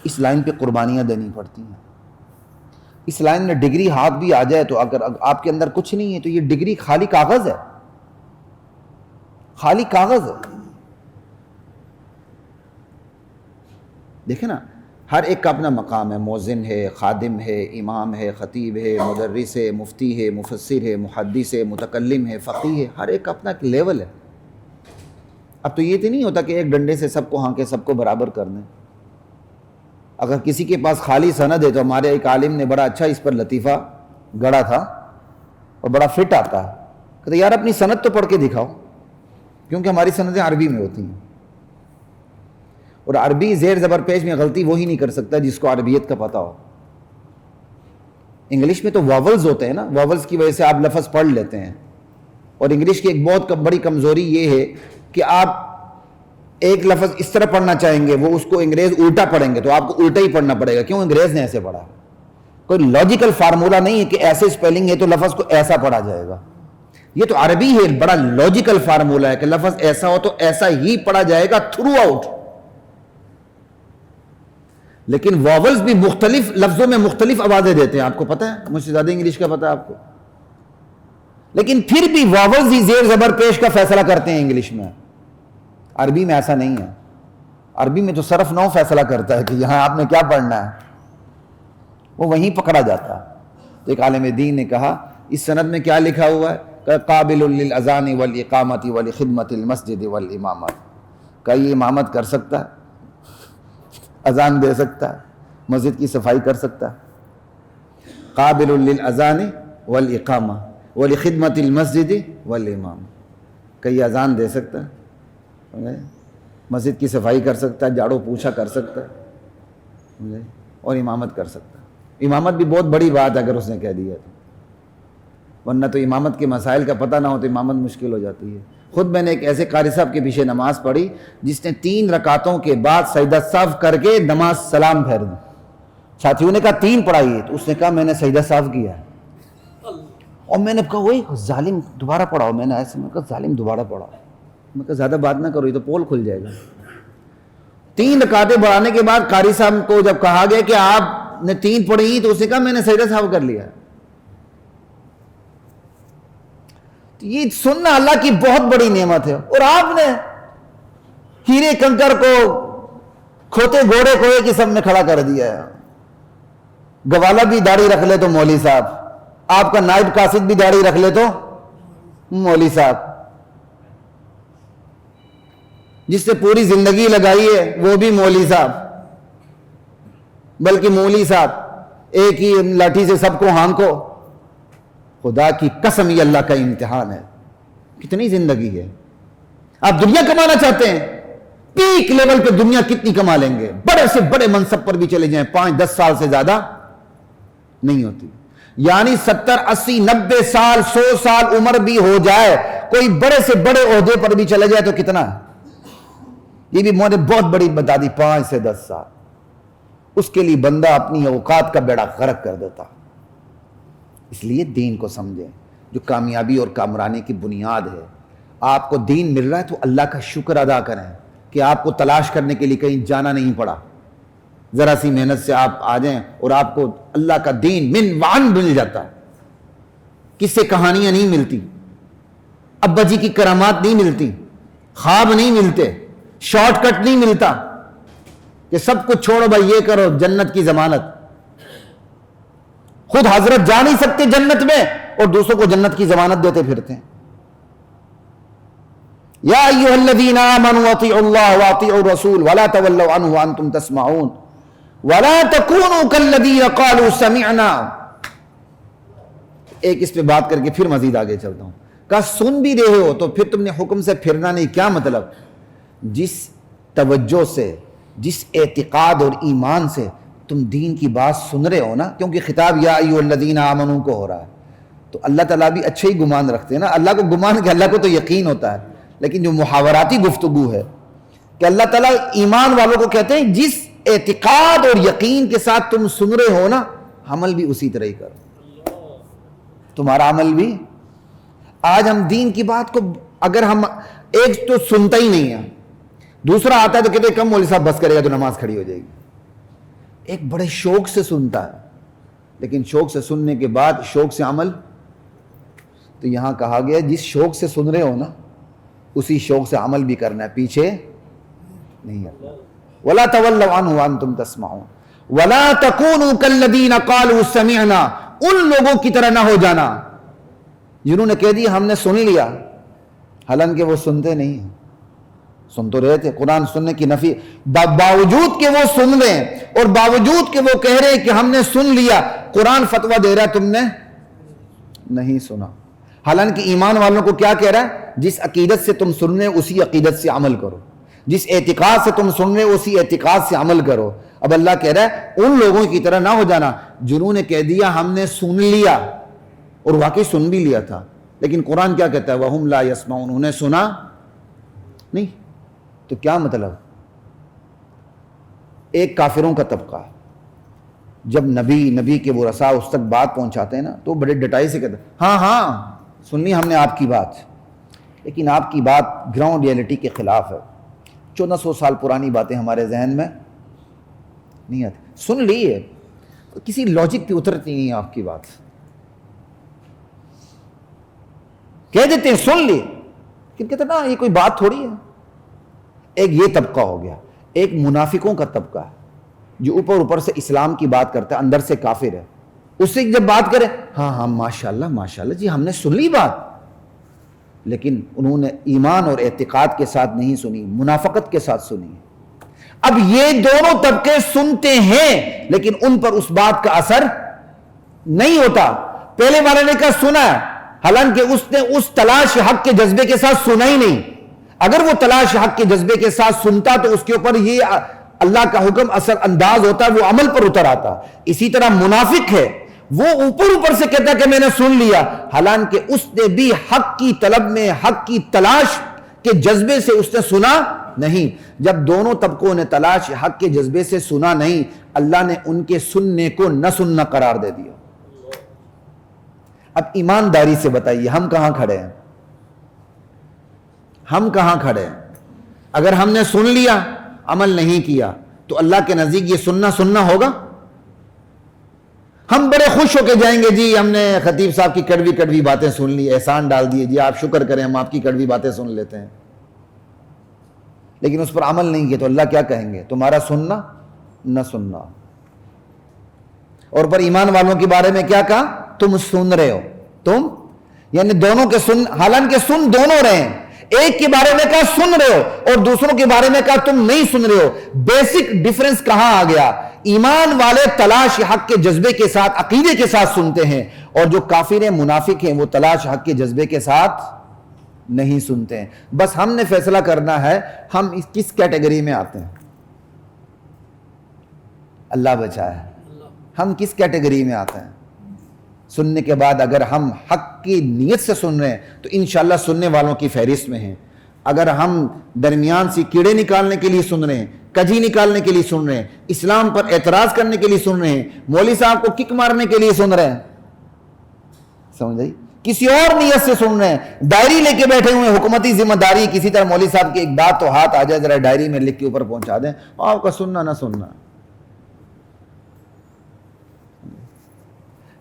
اس لائن پہ قربانیاں دینی پڑتی ہیں. اس لائن میں ڈگری ہاتھ بھی آ جائے تو اگر آپ کے اندر کچھ نہیں ہے تو یہ ڈگری خالی کاغذ ہے، خالی کاغذ ہے. دیکھیں نا، ہر ایک کا اپنا مقام ہے. مؤذن ہے، خادم ہے، امام ہے، خطیب ہے، مدرس ہے، مفتی ہے، مفسر ہے، محدث ہے، متکلم ہے، فقیہ ہے. ہر ایک کا اپنا ایک لیول ہے. اب تو یہ تو نہیں ہوتا کہ ایک ڈنڈے سے سب کو ہانکے سب کو برابر کر دیں. اگر کسی کے پاس خالی سند ہے تو ہمارے ایک عالم نے بڑا اچھا اس پر لطیفہ گڑا تھا اور بڑا فٹ آتا ہے، کہتے یار اپنی سند تو پڑھ کے دکھاؤ، کیونکہ ہماری سندیں عربی میں ہوتی ہیں اور عربی زیر زبر پیش میں غلطی وہی نہیں کر سکتا جس کو عربیت کا پتہ ہو. انگلش میں تو واولز ہوتے ہیں نا، واولز کی وجہ سے آپ لفظ پڑھ لیتے ہیں. اور انگلش کی ایک بہت بڑی کمزوری یہ ہے کہ آپ ایک لفظ اس طرح پڑھنا چاہیں گے، وہ اس کو انگریز الٹا پڑھیں گے تو آپ کو الٹا ہی پڑھنا پڑے گا. کیوں؟ انگریز نے ایسے پڑھا. کوئی لاجیکل فارمولہ نہیں ہے کہ ایسے اسپیلنگ ہے تو لفظ کو ایسا پڑھا جائے گا. یہ تو عربی ہے، بڑا لاجیکل فارمولہ ہے کہ لفظ ایسا ہو تو ایسا ہی پڑھا جائے گا تھرو آؤٹ. لیکن واولز بھی مختلف لفظوں میں مختلف آوازیں دیتے ہیں. آپ کو پتہ ہے، مجھ سے زیادہ انگلش کا پتہ ہے آپ کو. لیکن پھر بھی واولز ہی زیر زبر پیش کا فیصلہ کرتے ہیں انگلش میں. عربی میں ایسا نہیں ہے. عربی میں تو صرف نو فیصلہ کرتا ہے کہ یہاں آپ نے کیا پڑھنا ہے، وہ وہیں پکڑا جاتا ہے. تو ایک عالم دین نے کہا اس سند میں کیا لکھا ہوا ہے کہ قابل للاذان والاقامت ولخدمت المسجد والامامت. کہ یہ امامت کر سکتا ہے، اذان دے سکتا ہے، مسجد کی صفائی کر سکتا ہے؟ قابل للاذان والاقامہ ولخدمت المسجد والامام، کئی اذان دے سکتا ہے، مسجد کی صفائی کر سکتا ہے، جھاڑو پوچھا کر سکتا ہے، اور امامت کر سکتا ہے۔ امامت بھی بہت بڑی بات ہے اگر اس نے کہہ دیا تو، ورنہ تو امامت کے مسائل کا پتہ نہ ہو تو امامت مشکل ہو جاتی ہے۔ خود میں نے ایک ایسے قاری صاحب کے پیچھے نماز پڑھی جس نے 3 رکعتوں کے بعد سجدہ سہو کر کے نماز سلام پھیر دی۔ ساتھیوں نے کہا 3 پڑھائی ہے، تو اس نے کہا میں نے سجدہ سہو کیا ہے، اور میں نے کہا وہی ظالم دوبارہ پڑھاؤ، میں نے ایسے میں کہا ظالم دوبارہ پڑھاؤ، میں کہا زیادہ بات نہ کرو یہ تو پول کھل جائے گا۔ 3 رکعتیں بڑھانے کے بعد قاری صاحب کو جب کہا گیا کہ آپ نے 3 پڑھی تو اس نے کہا میں نے سجدہ سہو کر لیا۔ یہ سننا اللہ کی بہت بڑی نعمت ہے، اور آپ نے ہیرے کنکر کو کھوتے گھوڑے کو ایک قسم میں کھڑا کر دیا ہے۔ گوالا بھی داڑھی رکھ لے تو مولوی صاحب، آپ کا نائب قاصد بھی داڑھی رکھ لے تو مولوی صاحب، جس سے پوری زندگی لگائی ہے وہ بھی مولوی صاحب، بلکہ مولوی صاحب ایک ہی لاٹھی سے سب کو ہانکو۔ خدا کی قسم یہ اللہ کا امتحان ہے، کتنی زندگی ہے۔ آپ دنیا کمانا چاہتے ہیں، پیک لیول پہ دنیا کتنی کما لیں گے، بڑے سے بڑے منصب پر بھی چلے جائیں، 5-10 سال سے زیادہ نہیں ہوتی، یعنی 70 80 90 سال 100 سال عمر بھی ہو جائے، کوئی بڑے سے بڑے عہدے پر بھی چلے جائے تو کتنا ہے؟ یہ بھی میں نے بہت بڑی بتا دی، 5 سے 10 سال۔ اس کے لیے بندہ اپنی اوقات کا بیڑا غرق کر دیتا۔ اس لیے دین کو سمجھیں جو کامیابی اور کامرانی کی بنیاد ہے۔ آپ کو دین مل رہا ہے تو اللہ کا شکر ادا کریں کہ آپ کو تلاش کرنے کے لیے کہیں جانا نہیں پڑا، ذرا سی محنت سے آپ آ جائیں اور آپ کو اللہ کا دین من وعن مل جاتا ہے۔ کس سے کہانیاں نہیں ملتی، ابا جی کی کرامات نہیں ملتی، خواب نہیں ملتے، شارٹ کٹ نہیں ملتا کہ سب کچھ چھوڑو بھائی یہ کرو جنت کی ضمانت۔ خود حضرت جا نہیں سکتے جنت میں اور دوسروں کو جنت کی ضمانت دیتے پھرتے ہیں۔ یا ایھا الذین آمنوا اطیعوا اللہ واطیعوا الرسول ولا تولوا عنہ وانتم تسمعون ولا تکونوا کالذین قالوا سمعنا۔ ایک اس پہ بات کر کے پھر مزید آگے چلتا ہوں۔ کہا سن بھی رہے ہو تو پھر تم نے حکم سے پھرنا نہیں، کیا مطلب؟ جس توجہ سے، جس اعتقاد اور ایمان سے تم دین کی بات سن رہے ہو نا، کیونکہ خطاب یا ایھا الذین آمنوا کو ہو رہا ہے، تو اللہ تعالیٰ بھی اچھے ہی گمان رکھتے ہیں نا۔ اللہ کو گمان کہ اللہ کو تو یقین ہوتا ہے، لیکن جو محاوراتی گفتگو ہے کہ اللہ تعالیٰ ایمان والوں کو کہتے ہیں جس اعتقاد اور یقین کے ساتھ تم سن رہے ہو نا، عمل بھی اسی طرح ہی کرو۔ تمہارا عمل بھی، آج ہم دین کی بات کو اگر ہم ایک تو سنتا ہی نہیں ہے، دوسرا آتا ہے تو کہتے ہیں کم مولوی صاحب بس کرے گا تو نماز کھڑی ہو جائے گی۔ ایک بڑے شوق سے سنتا ہے، لیکن شوق سے سننے کے بعد شوق سے عمل، تو یہاں کہا گیا جس شوق سے سن رہے ہو نا اسی شوق سے عمل بھی کرنا ہے، پیچھے نہیں ہے۔ وَلَا تَوَلَّوْا عَنْهُ وَأَنْتُمْ تَسْمَعُونَ وَلَا تَكُونُوا كَالَّذِينَ قَالُوا سَمِعْنَا۔ ان لوگوں کی طرح نہ ہو جانا جنہوں نے کہہ دیا ہم نے سن لیا، حالانکہ وہ سنتے نہیں ہیں۔ سن تو رہے تھے، قرآن سننے کی نفی، باوجود کہ وہ سن رہے ہیں اور باوجود کہ وہ کہہ رہے ہیں کہ ہم نے سن لیا، قرآن فتویٰ دے رہا ہے تم نے نہیں سنا۔ حالانکہ ایمان والوں کو کیا کہہ رہا ہے؟ جس عقیدت سے تم سن رہے اسی عقیدت سے عمل کرو، جس اعتقاد سے تم سن رہے اسی اعتقاد سے عمل کرو۔ اب اللہ کہہ رہا ہے ان لوگوں کی طرح نہ ہو جانا جنہوں نے کہہ دیا ہم نے سن لیا، اور واقعی سن بھی لیا تھا، لیکن قرآن کیا کہتا ہے؟ وَهُمْ لَا يَسْمَعُونَ، انہیں سنا نہیں۔ تو کیا مطلب؟ ایک کافروں کا طبقہ ہے، جب نبی کے وہ رسا اس تک بات پہنچاتے ہیں نا تو بڑے ڈٹائی سے کہتے ہیں ہاں ہاں سنی ہم نے آپ کی بات، لیکن آپ کی بات گراؤنڈ ریئلٹی کے خلاف ہے۔ 1400 سال پرانی باتیں ہمارے ذہن میں نہیں آتی، سن لی ہے کسی لاجک پہ اترتی نہیں ہے آپ کی بات، کہہ دیتے ہیں سن لی، لیکن کہتے ہیں نا یہ کوئی بات تھوڑی ہے۔ ایک یہ طبقہ ہو گیا، ایک منافقوں کا طبقہ ہے جو اوپر سے اسلام کی بات کرتا ہے، اندر سے کافر ہے۔ اس سے جب بات کرے ہاں ہاں ماشاءاللہ جی ہم نے سن لی بات، لیکن انہوں نے ایمان اور اعتقاد کے ساتھ نہیں سنی، منافقت کے ساتھ سنی۔ اب یہ دونوں طبقے سنتے ہیں لیکن ان پر اس بات کا اثر نہیں ہوتا. پہلے والے نے کہا سنا، حالانکہ اس نے اس تلاش حق کے جذبے کے ساتھ سنا ہی نہیں. اگر وہ تلاش حق کے جذبے کے ساتھ سنتا تو اس کے اوپر یہ اللہ کا حکم اثر انداز ہوتا، وہ عمل پر اتر آتا. اسی طرح منافق ہے، وہ اوپر سے کہتا کہ میں نے سن لیا، حالانکہ اس نے بھی حق کی طلب میں، حق کی تلاش کے جذبے سے اس نے سنا نہیں. جب دونوں طبقوں نے تلاش حق کے جذبے سے سنا نہیں، اللہ نے ان کے سننے کو نہ سننا قرار دے دیا. اب ایمانداری سے بتائیے ہم کہاں کھڑے ہیں؟ ہم کہاں کھڑے ہیں؟ اگر ہم نے سن لیا عمل نہیں کیا تو اللہ کے نزدیک یہ سننا ہوگا؟ ہم بڑے خوش ہو کے جائیں گے جی ہم نے خطیب صاحب کی کڑوی باتیں سن لی، احسان ڈال دیے، جی آپ شکر کریں ہم آپ کی کڑوی باتیں سن لیتے ہیں، لیکن اس پر عمل نہیں کیا تو اللہ کیا کہیں گے؟ تمہارا سننا نہ سننا. اور پر ایمان والوں کے بارے میں کیا کہا؟ تم سن رہے ہو، تم یعنی دونوں کے سن، حالانکہ سن دونوں رہے ہیں. ایک کے بارے میں کہا سن رہے ہو اور دوسروں کے بارے میں کہا تم نہیں سن رہے ہو. بیسک ڈیفرنس کہاں آ گیا؟ ایمان والے تلاش حق کے جذبے کے ساتھ، عقیدے کے ساتھ سنتے ہیں، اور جو کافر ہیں، منافق ہیں، وہ تلاش حق کے جذبے کے ساتھ نہیں سنتے ہیں. بس ہم نے فیصلہ کرنا ہے ہم کس کیٹیگری میں آتے ہیں. اللہ بچائے، ہم کس کیٹیگری میں آتے ہیں. سننے کے بعد اگر ہم حق کی نیت سے سن رہے ہیں تو انشاءاللہ سننے والوں کی فہرست میں ہیں. اگر ہم درمیان سے کیڑے نکالنے کے لیے سن رہے ہیں، کجی نکالنے کے لیے سن رہے ہیں، اسلام پر اعتراض کرنے کے لیے سن رہے ہیں، مولوی صاحب کو کک مارنے کے لیے سن رہے ہیں، سمجھ آئی، کسی اور نیت سے سن رہے ہیں، ڈائری لے کے بیٹھے ہوئے، حکومتی ذمہ داری کسی طرح مولوی صاحب کی ایک بات تو ہاتھ آ جائے ذرا ڈائری میں لکھ کے اوپر پہنچا دیں، آپ کا سننا نہ سننا.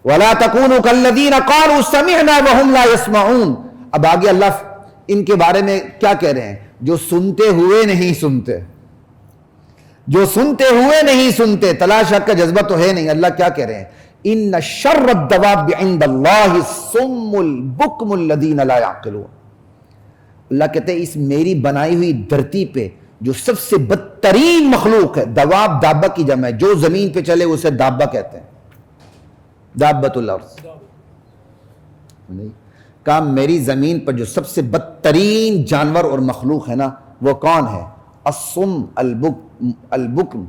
وَلَا تَكُونُوا كَالَّذِينَ قَالُوا سَمِعْنَا وَهُمْ لَا يَسْمَعُونَ. اب آگے اللہ ان کے بارے میں کیا کہہ رہے ہیں؟ جو سنتے ہوئے نہیں سنتے، جو سنتے ہوئے نہیں سنتے، تلاش حق کا جذبہ تو ہے نہیں. اللہ کیا کہہ رہے ہیں؟ إِنَّ شَرَّ الدَّوَابِّ عِندَ اللَّهِ الصُّمُّ الْبُكْمُ الَّذِينَ لَا يَعْقِلُونَ. اللہ کہتے ہیں اس میری بنائی ہوئی دھرتی پہ جو سب سے بدترین مخلوق ہے، دواب دابہ کی جمع ہے، جو زمین پہ چلے اسے دابہ کہتے ہیں، دابۃ الارض. کہا میری زمین پر جو سب سے بدترین جانور اور مخلوق ہے نا وہ کون ہے؟ الصم البکم،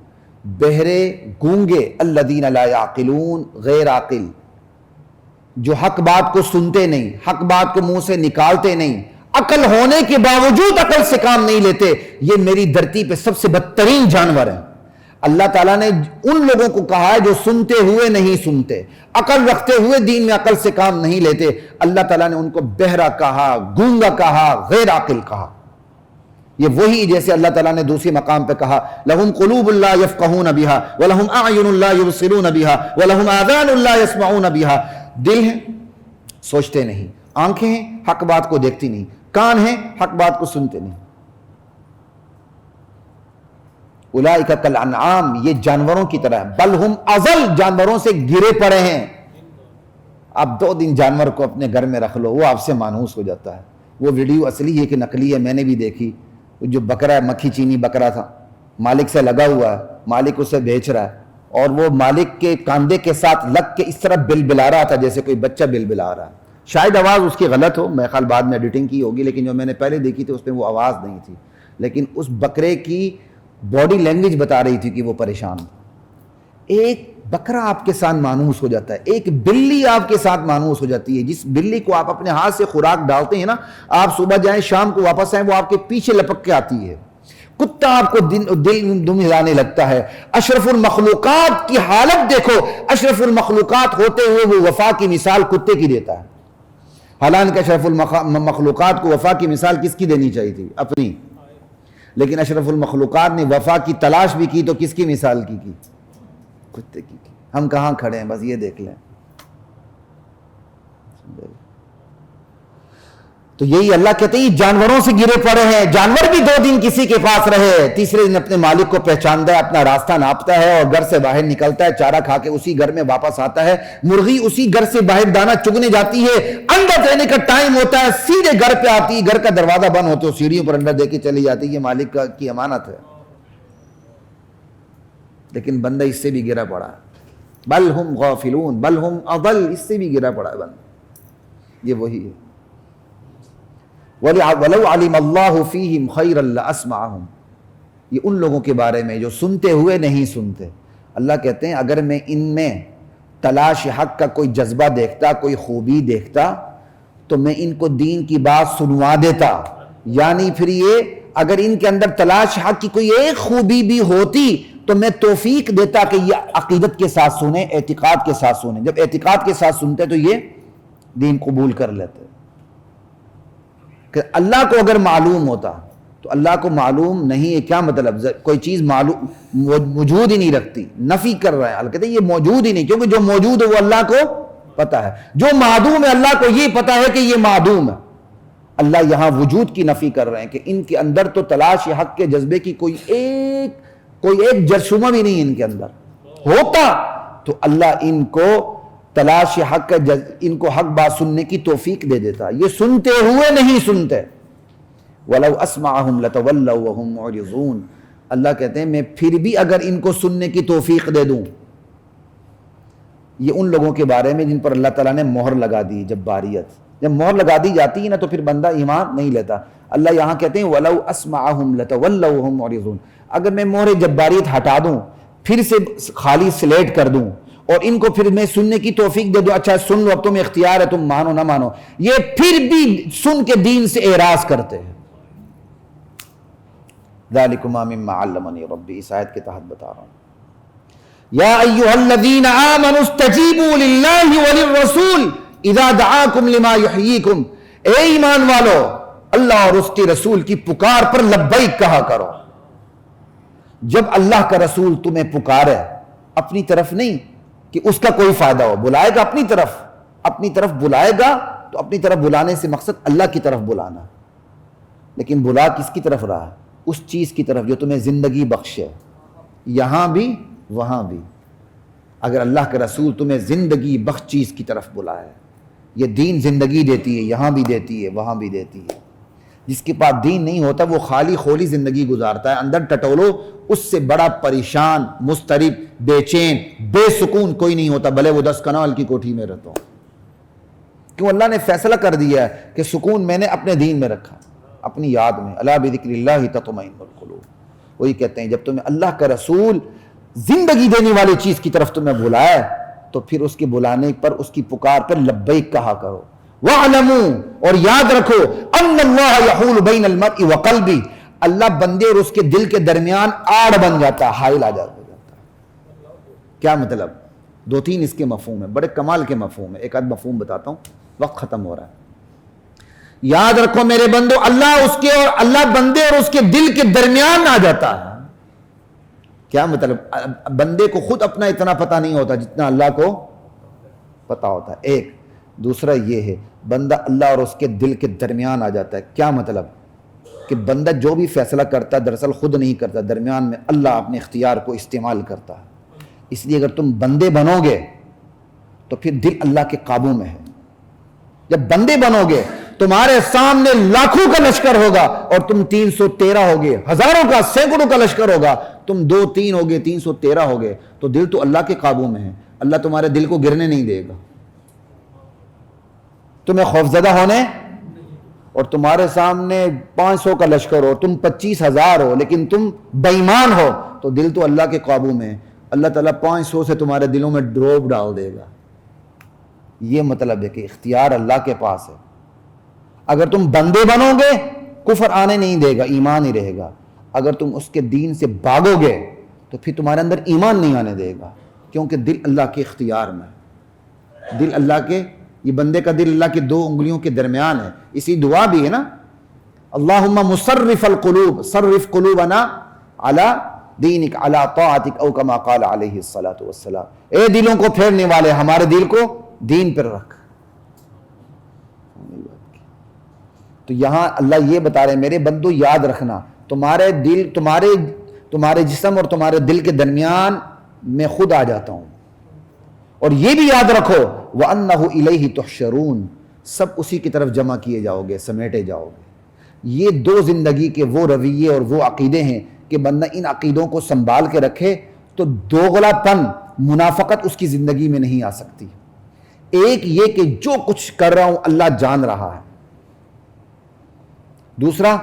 بہرے گونگے، الذین لا یعقلون، غیر عاقل، جو حق بات کو سنتے نہیں، حق بات کو منہ سے نکالتے نہیں، عقل ہونے کے باوجود عقل سے کام نہیں لیتے. یہ میری دھرتی پہ سب سے بدترین جانور ہیں. اللہ تعالیٰ نے ان لوگوں کو کہا ہے جو سنتے ہوئے نہیں سنتے، عقل رکھتے ہوئے دین میں عقل سے کام نہیں لیتے. اللہ تعالیٰ نے ان کو بہرا کہا، گونگا کہا، غیر عاقل کہا. یہ وہی جیسے اللہ تعالیٰ نے دوسری مقام پہ کہا لَهُمْ قُلُوبٌ لَا يَفْقَهُونَ بِهَا وَلَهُمْ أَعْيُنٌ لَا يُبْصِرُونَ بِهَا وَلَهُمْ آذَانٌ لَا يَسْمَعُونَ بِهَا. دل ہیں سوچتے نہیں، آنکھیں ہیں حق بات کو دیکھتی نہیں، کان ہیں حق بات کو سنتے نہیں. اولئک کالانعام، یہ جانوروں کی طرح، بل ہم اضل، جانوروں سے گرے پڑے ہیں. آپ 2 دن جانور کو اپنے گھر میں رکھ لو وہ آپ سے مانوس ہو جاتا ہے. وہ ویڈیو اصلی ہے کہ نقلی ہے میں نے بھی دیکھی. جو بکرا ہے، مکھی چینی بکرا تھا، مالک سے لگا ہوا ہے، مالک اسے بیچ رہا ہے اور وہ مالک کے کاندھے کے ساتھ لگ کے اس طرح بل بلا رہا تھا جیسے کوئی بچہ بل بلا رہا ہے. شاید آواز اس کی غلط ہو، میں خیال بعد میں ایڈیٹنگ کی ہوگی، لیکن جو میں نے پہلے دیکھی تھی اس میں وہ آواز نہیں تھی. لیکن اس بکرے کی باڈی لینگویج بتا رہی تھی کہ وہ پریشان تھا. ایک بکرا آپ کے ساتھ مانوس ہو جاتا ہے، ایک بلی آپ کے ساتھ مانوس ہو جاتی ہے. جس بلی کو آپ اپنے ہاتھ سے خوراک ڈالتے ہیں نا، آپ صبح جائیں شام کو واپس آئیں وہ آپ کے پیچھے لپک کے آتی ہے. کتا آپ کو دل دم ہلانے لگتا ہے. اشرف المخلوقات کی حالت دیکھو، اشرف المخلوقات ہوتے ہوئے وہ وفا کی مثال کتے کی دیتا ہے. حالانکہ اشرف المخلوقات کو وفا کی مثال کس کی دینی چاہیے تھی؟ اپنی. لیکن اشرف المخلوقات نے وفا کی تلاش بھی کی تو کس کی مثال کی؟ کتے کی. ہم کہاں کھڑے ہیں بس یہ دیکھ لیں. تو یہی اللہ کہتے ہیں جانوروں سے گرے پڑے ہیں. جانور بھی 2 دن کسی کے پاس رہے، تیسرے دن اپنے مالک کو پہچانتا ہے، اپنا راستہ ناپتا ہے اور گھر سے باہر نکلتا ہے، چارہ کھا کے اسی گھر میں واپس آتا ہے. مرغی اسی گھر سے باہر دانہ چگنے جاتی ہے، اندر دینے کا ٹائم ہوتا ہے سیدھے گھر پہ آتی ہے، گھر کا دروازہ بند ہوتا ہے، سیڑھیوں پر اندر دے کے چلی جاتی ہے. یہ مالک کی امانت ہے. لیکن بندہ اس سے بھی گرا پڑا ہے، بل ہم غافلون بل ہم اضل، اس سے بھی گرا پڑا ہے بندہ، یہ وہی ہے۔ وَلَوْ عَلِمَ اللَّهُ فِيهِمْ خَيْرًا لَأَسْمَعَهُمْ، یہ ان لوگوں کے بارے میں جو سنتے ہوئے نہیں سنتے۔ اللہ کہتے ہیں اگر میں ان میں تلاش حق کا کوئی جذبہ دیکھتا، کوئی خوبی دیکھتا تو میں ان کو دین کی بات سنوا دیتا، یعنی پھر یہ اگر ان کے اندر تلاش حق کی کوئی ایک خوبی بھی ہوتی تو میں توفیق دیتا کہ یہ عقیدت کے ساتھ سنیں، اعتقاد کے ساتھ سنیں۔ جب اعتقاد کے ساتھ سنتے تو یہ دین قبول کر لیتے۔ کہ اللہ کو اگر معلوم ہوتا تو اللہ کو معلوم نہیں ہے کیا مطلب؟ کوئی چیز معلوم موجود ہی نہیں رکھتی، نفی کر رہا ہے۔ اللہ کہتے ہیں یہ موجود ہی نہیں، کیونکہ جو موجود ہے وہ اللہ کو پتہ ہے، جو معدوم ہے اللہ کو یہ پتہ ہے کہ یہ معدوم ہے۔ اللہ یہاں وجود کی نفی کر رہے ہیں کہ ان کے اندر تو تلاش حق کے جذبے کی کوئی ایک جرثومہ بھی نہیں ان کے اندر، ہوتا تو اللہ ان کو تلاش حق کا ان کو حق بات سننے کی توفیق دے دیتا، یہ سنتے ہوئے نہیں سنتے۔ وَلَوْ أَسْمَعَهُمْ لَتَوَلَّوْا وَهُمْ مُعْرِضُونَ، اللہ کہتے ہیں میں پھر بھی اگر ان کو سننے کی توفیق دے دوں، یہ ان لوگوں کے بارے میں جن پر اللہ تعالیٰ نے مہر لگا دی جباریت، جب مہر لگا دی جاتی ہے نا تو پھر بندہ ایمان نہیں لیتا۔ اللہ یہاں کہتے ہیں وَلَوْ أَسْمَعَهُمْ لَتَوَلَّوْا وَهُمْ مُعْرِضُونَ، اگر میں مہر جباریت ہٹا دوں، پھر سے خالی سلیٹ کر دوں اور ان کو پھر میں سننے کی توفیق دے دوں، اچھا سن لو اب تمہیں اختیار ہے، تم مانو نہ مانو، یہ پھر بھی سن کے دین سے اعراض کرتے ہیں۔ ذَلِكُمَا مِمَّا عَلَّمَنِي رَبِّي، اس آیت کے تحت بتا رہا ہوں۔ یا ایھا الذین آمنوا استجیبوا للہ وللرسول اذا دعاکم لما یحییکم، اے ایمان والو اللہ اور اس کے رسول کی پکار پر لبیک کہا کرو۔ جب اللہ کا رسول تمہیں پکارے، اپنی طرف نہیں کہ اس کا کوئی فائدہ ہو، بلائے گا اپنی طرف بلائے گا تو اپنی طرف بلانے سے مقصد اللہ کی طرف بلانا، لیکن بلا کس کی طرف رہا؟ اس چیز کی طرف جو تمہیں زندگی بخشے، یہاں بھی وہاں بھی۔ اگر اللہ کا رسول تمہیں زندگی بخش چیز کی طرف بلائے، یہ دین زندگی دیتی ہے، یہاں بھی دیتی ہے وہاں بھی دیتی ہے۔ جس کے پاس دین نہیں ہوتا وہ خالی خولی زندگی گزارتا ہے، اندر ٹٹولو، اس سے بڑا پریشان، مضطرب، بے چین، بے سکون کوئی نہیں ہوتا، بھلے وہ 10 کنال کی کوٹھی میں رہتا ہو۔ کیوں؟ اللہ نے فیصلہ کر دیا ہے کہ سکون میں نے اپنے دین میں رکھا، اپنی یاد میں۔ الا بذکر اللہ تطمئن القلوب، وہی کہتے ہیں جب تمہیں اللہ کا رسول زندگی دینے والی چیز کی طرف تمہیں بلائے تو پھر اس کے بلانے پر، اس کی پکار پر لبیک کہا کرو۔ وَاعْلَمُوا، اور یاد رکھو، ان اللہ یحول بین المرء وقلبہ، اللہ بندے اور اس کے دل کے درمیان آڑ بن جاتا، حائل آ جاتا۔ کیا مطلب؟ 2-3 اس کے مفہوم ہیں، بڑے کمال کے مفہوم ہیں، ایک آدھ مفہوم بتاتا ہوں، وقت ختم ہو رہا ہے۔ یاد رکھو میرے بندو، اللہ بندے اور اس کے دل کے درمیان آ جاتا ہے۔ کیا مطلب؟ بندے کو خود اپنا اتنا پتہ نہیں ہوتا جتنا اللہ کو پتہ ہوتا ہے، ایک۔ دوسرا یہ ہے بندہ اللہ اور اس کے دل کے درمیان آ جاتا ہے۔ کیا مطلب؟ کہ بندہ جو بھی فیصلہ کرتا ہے دراصل خود نہیں کرتا، درمیان میں اللہ اپنے اختیار کو استعمال کرتا ہے۔ اس لیے اگر تم بندے بنو گے تو پھر دل اللہ کے قابو میں ہے۔ جب بندے بنو گے، تمہارے سامنے لاکھوں کا لشکر ہوگا اور تم 313 ہوگے، ہزاروں کا، سینکڑوں کا لشکر ہوگا، تم 2-3 ہوگے، 313 ہوگے، تو دل تو اللہ کے قابو میں ہے، اللہ تمہارے دل کو گرنے نہیں دے گا۔ تمہیں خوفزدہ ہونے، اور تمہارے سامنے 500 کا لشکر ہو، تم 25,000 ہو، لیکن تم بے ایمان ہو، تو دل تو اللہ کے قابو میں ہے، اللہ تعالیٰ 500 سے تمہارے دلوں میں ڈروپ ڈال دے گا۔ یہ مطلب ہے کہ اختیار اللہ کے پاس ہے۔ اگر تم بندے بنو گے کفر آنے نہیں دے گا، ایمان ہی رہے گا۔ اگر تم اس کے دین سے بھاگو گے تو پھر تمہارے اندر ایمان نہیں آنے دے گا، کیونکہ دل اللہ کے اختیار میں ہے۔ دل اللہ کے، یہ بندے کا دل اللہ کی 2 انگلیوں کے درمیان ہے۔ اسی دعا بھی ہے نا، اللہم مصرف القلوب صرف قلوبنا علی دینک علی طاعتک، او کما قال علیہ الصلاۃ والسلام، اے دلوں کو پھیرنے والے ہمارے دل کو دین پر رکھ۔ تو یہاں اللہ یہ بتا رہے ہیں میرے بندو یاد رکھنا، تمہارے دل، تمہارے جسم اور تمہارے دل کے درمیان میں خود آ جاتا ہوں، اور یہ بھی یاد رکھو وَأَنَّهُ إِلَيْهِ تُحْشَرُونَ، سب اسی کی طرف جمع کیے جاؤ گے، سمیٹے جاؤ گے۔ یہ 2 زندگی کے وہ رویے اور وہ عقیدے ہیں کہ بندہ ان عقیدوں کو سنبھال کے رکھے تو دوغلا پن منافقت اس کی زندگی میں نہیں آ سکتی. ایک یہ کہ جو کچھ کر رہا ہوں اللہ جان رہا ہے. دوسرا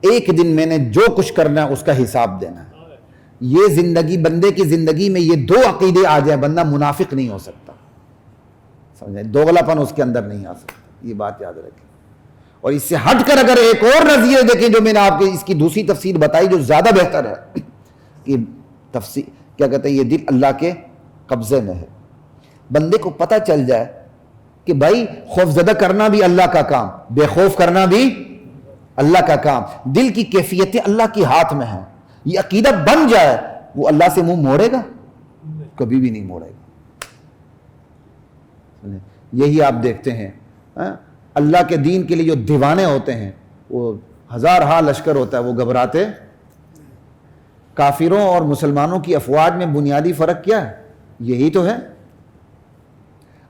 ایک دن میں نے جو کچھ کرنا ہے اس کا حساب دینا ہے. یہ زندگی, بندے کی زندگی میں یہ دو عقیدے آ جائیں, بندہ منافق نہیں ہو سکتا. سمجھیں, دوغلا پن اس کے اندر نہیں آ سکتا, یہ بات یاد رکھیں. اور اس سے ہٹ کر اگر ایک اور نظریہ دیکھیں جو میں نے آپ کو اس کی دوسری تفسیر بتائی جو زیادہ بہتر ہے کہ تفسیر کیا کہتے ہیں, یہ دل اللہ کے قبضے میں ہے. بندے کو پتہ چل جائے کہ بھائی خوف زدہ کرنا بھی اللہ کا کام, بے خوف کرنا بھی اللہ کا کام, دل کی کیفیتیں اللہ کے ہاتھ میں ہیں. یہ عقیدہ بن جائے, وہ اللہ سے منہ موڑے گا؟ کبھی بھی نہیں موڑے گا. یہی آپ دیکھتے ہیں اللہ کے دین کے لیے جو دیوانے ہوتے ہیں, وہ ہزار ہا لشکر ہوتا ہے, وہ گھبراتے. کافروں اور مسلمانوں کی افواج میں بنیادی فرق کیا ہے؟ یہی تو ہے.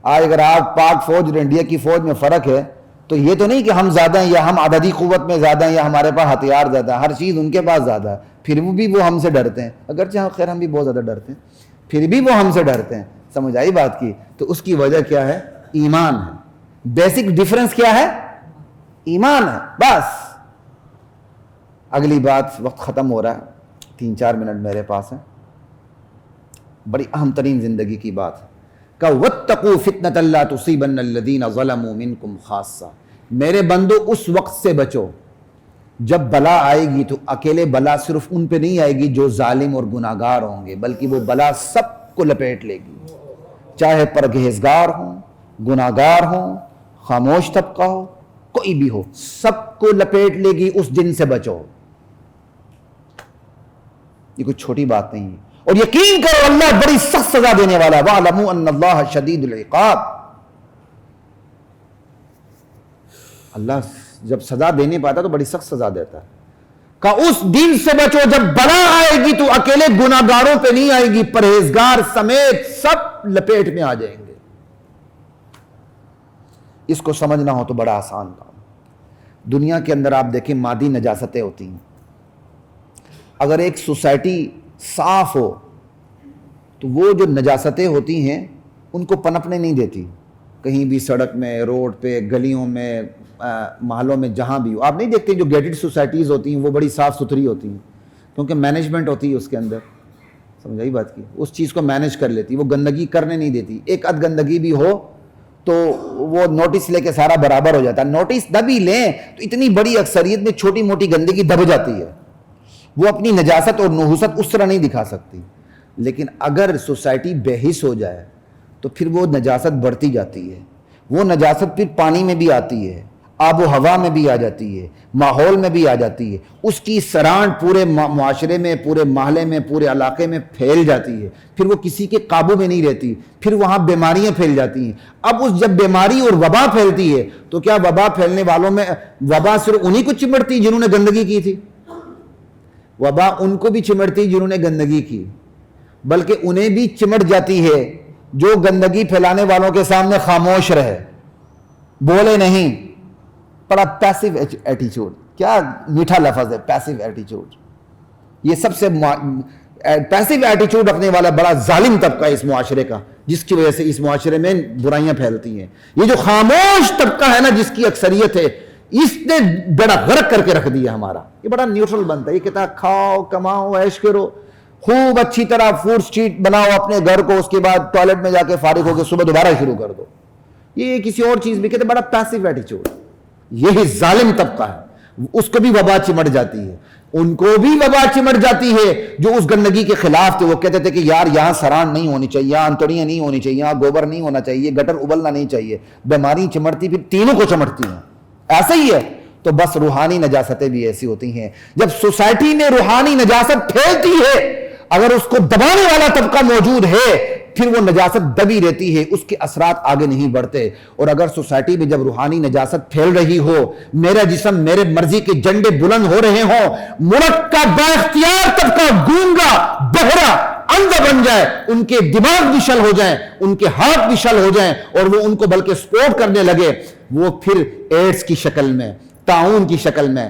آج اگر آپ پاک فوج اور انڈیا کی فوج میں فرق ہے تو یہ تو نہیں کہ ہم زیادہ ہیں یا ہم عددی قوت میں زیادہ ہیں یا ہمارے پاس ہتھیار زیادہ ہے. ہر چیز ان کے پاس زیادہ ہے, پھر بھی وہ ہم سے ڈرتے ہیں. اگرچہ خیر ہم بھی بہت زیادہ ڈرتے ہیں, پھر بھی وہ ہم سے ڈرتے ہیں. سمجھ آئی بات کی؟ تو اس کی وجہ کیا ہے؟ ایمان ہے. بیسک ڈیفرنس کیا ہے؟ ایمان ہے, بس. اگلی بات, وقت ختم ہو رہا ہے, 3-4 منٹ میرے پاس ہیں. بڑی اہم ترین زندگی کی بات ہے کہ وَاتَّقُوا فِتْنَةً لَا تُصِيبَنَّ الَّذِينَ ظَلَمُوا مِنْكُمْ خَاصَّةً. میرے بندو اس وقت سے بچو جب بلا آئے گی تو اکیلے بلا صرف ان پہ نہیں آئے گی جو ظالم اور گناہگار ہوں گے, بلکہ وہ بلا سب کو لپیٹ لے گی. چاہے پرہیزگار ہوں, گناہگار ہوں, خاموش طبقہ ہو, کوئی بھی ہو, سب کو لپیٹ لے گی. اس دن سے بچو. یہ کوئی چھوٹی بات نہیں ہے. اور یقین کرو اللہ بڑی سخت سزا دینے والا ہے. وَاعْلَمُوا أَنَّ اللَّهَ شَدِيدُ الْعِقَابِ. اللہ جب سزا دینے پاتا تو بڑی سخت سزا دیتا ہے. کہ اس دن سے بچو جب بلا آئے گی تو اکیلے گناہگاروں پہ نہیں آئے گی, پرہیزگار سمیت سب لپیٹ میں آ جائیں گے. اس کو سمجھنا ہو تو بڑا آسان کام. دنیا کے اندر آپ دیکھیں مادی نجاستیں ہوتی ہیں. اگر ایک سوسائٹی صاف ہو تو وہ جو نجاستیں ہوتی ہیں ان کو پنپنے نہیں دیتی. کہیں بھی سڑک میں, روڈ پہ, گلیوں میں, محلوں میں, جہاں بھی ہو. آپ نہیں دیکھتے جو گیٹڈ سوسائٹیز ہوتی ہیں وہ بڑی صاف ستھری ہوتی ہیں کیونکہ مینجمنٹ ہوتی ہے اس کے اندر. سمجھائی بات کی؟ اس چیز کو مینج کر لیتی, وہ گندگی کرنے نہیں دیتی. ایک ادھ گندگی بھی ہو تو وہ نوٹس لے کے سارا برابر ہو جاتا ہے. نوٹس دب ہی لیں تو اتنی بڑی اکثریت میں چھوٹی موٹی گندگی دب جاتی ہے. وہ اپنی نجاست اور نحوست اس طرح نہیں دکھا سکتی. لیکن اگر سوسائٹی بے حس ہو جائے تو پھر وہ نجاست بڑھتی جاتی ہے. وہ نجاست پھر پانی میں بھی آتی ہے, آب و ہوا میں بھی آ جاتی ہے, ماحول میں بھی آ جاتی ہے. اس کی سرانٹ پورے معاشرے میں, پورے محلے میں, پورے علاقے میں پھیل جاتی ہے. پھر وہ کسی کے قابو میں نہیں رہتی. پھر وہاں بیماریاں پھیل جاتی ہیں. اب اس جب بیماری اور وبا پھیلتی ہے تو کیا وبا پھیلنے والوں میں وبا صرف انہی کو چمٹتی جنہوں نے گندگی کی تھی؟ وبا ان کو بھی چمٹتی جنہوں نے گندگی کی, بلکہ انہیں بھی چمٹ جاتی ہے جو گندگی پھیلانے والوں کے سامنے خاموش رہے, بولے نہیں. بڑا پیسیو ایٹیچیوڈ, کیا میٹھا لفظ ہے پیسیو ایٹیچیوڈ. یہ سب سے پیسیو ایٹیچیوڈ رکھنے والا بڑا ظالم طبقہ ہے اس معاشرے کا, جس کی وجہ سے اس معاشرے میں برائیاں پھیلتی ہیں. یہ جو خاموش طبقہ ہے نا, جس کی اکثریت ہے, اس نے بڑا غرق کر کے رکھ دیا ہمارا. یہ بڑا نیوٹرل بنتا ہے. یہ کہتا ہے کھاؤ, کماؤ, عیش کرو, خوب اچھی طرح فوڈ اسٹریٹ بناؤ اپنے گھر کو, اس کے بعد ٹوائلٹ میں جا کے فارغ ہو کے صبح دوبارہ شروع کر دو. یہ کسی اور چیز بھی کہتے بڑا پیسیو ایٹیچیوڈ. یہی ظالم طبقہ ہے. اس کو بھی وبا چمٹ جاتی ہے, ان کو بھی وبا چمٹ جاتی ہے جو اس گندگی کے خلاف تھے. وہ کہتے تھے کہ یار یہاں سران نہیں ہونی چاہیے, یہاں انتڑیاں نہیں ہونی چاہیے, یہاں گوبر نہیں ہونا چاہیے, گٹر ابلنا نہیں چاہیے. بیماری چمٹتی پھر تینوں کو چمٹتی ہیں. ایسا ہی ہے. تو بس روحانی نجاستیں بھی ایسی ہوتی ہیں. جب سوسائٹی میں روحانی نجاست پھیلتی ہے, اگر اس کو دبانے والا طبقہ موجود ہے پھر وہ نجاست دبی رہتی ہے, اس کے اثرات آگے نہیں بڑھتے. اور اگر سوسائٹی میں جب روحانی نجاست پھیل رہی ہو, میرا جسم میرے مرضی کے جھنڈے بلند ہو رہے ہوں, ملک کا با اختیار طبقہ گونگا, بہرا, اندھا بن جائے, ان کے دماغ بھی شل ہو جائیں, ان کے ہاتھ بھی شل ہو جائیں, اور وہ ان کو بلکہ سپورٹ کرنے لگے, وہ پھر ایڈز کی شکل میں, طاعون کی شکل میں,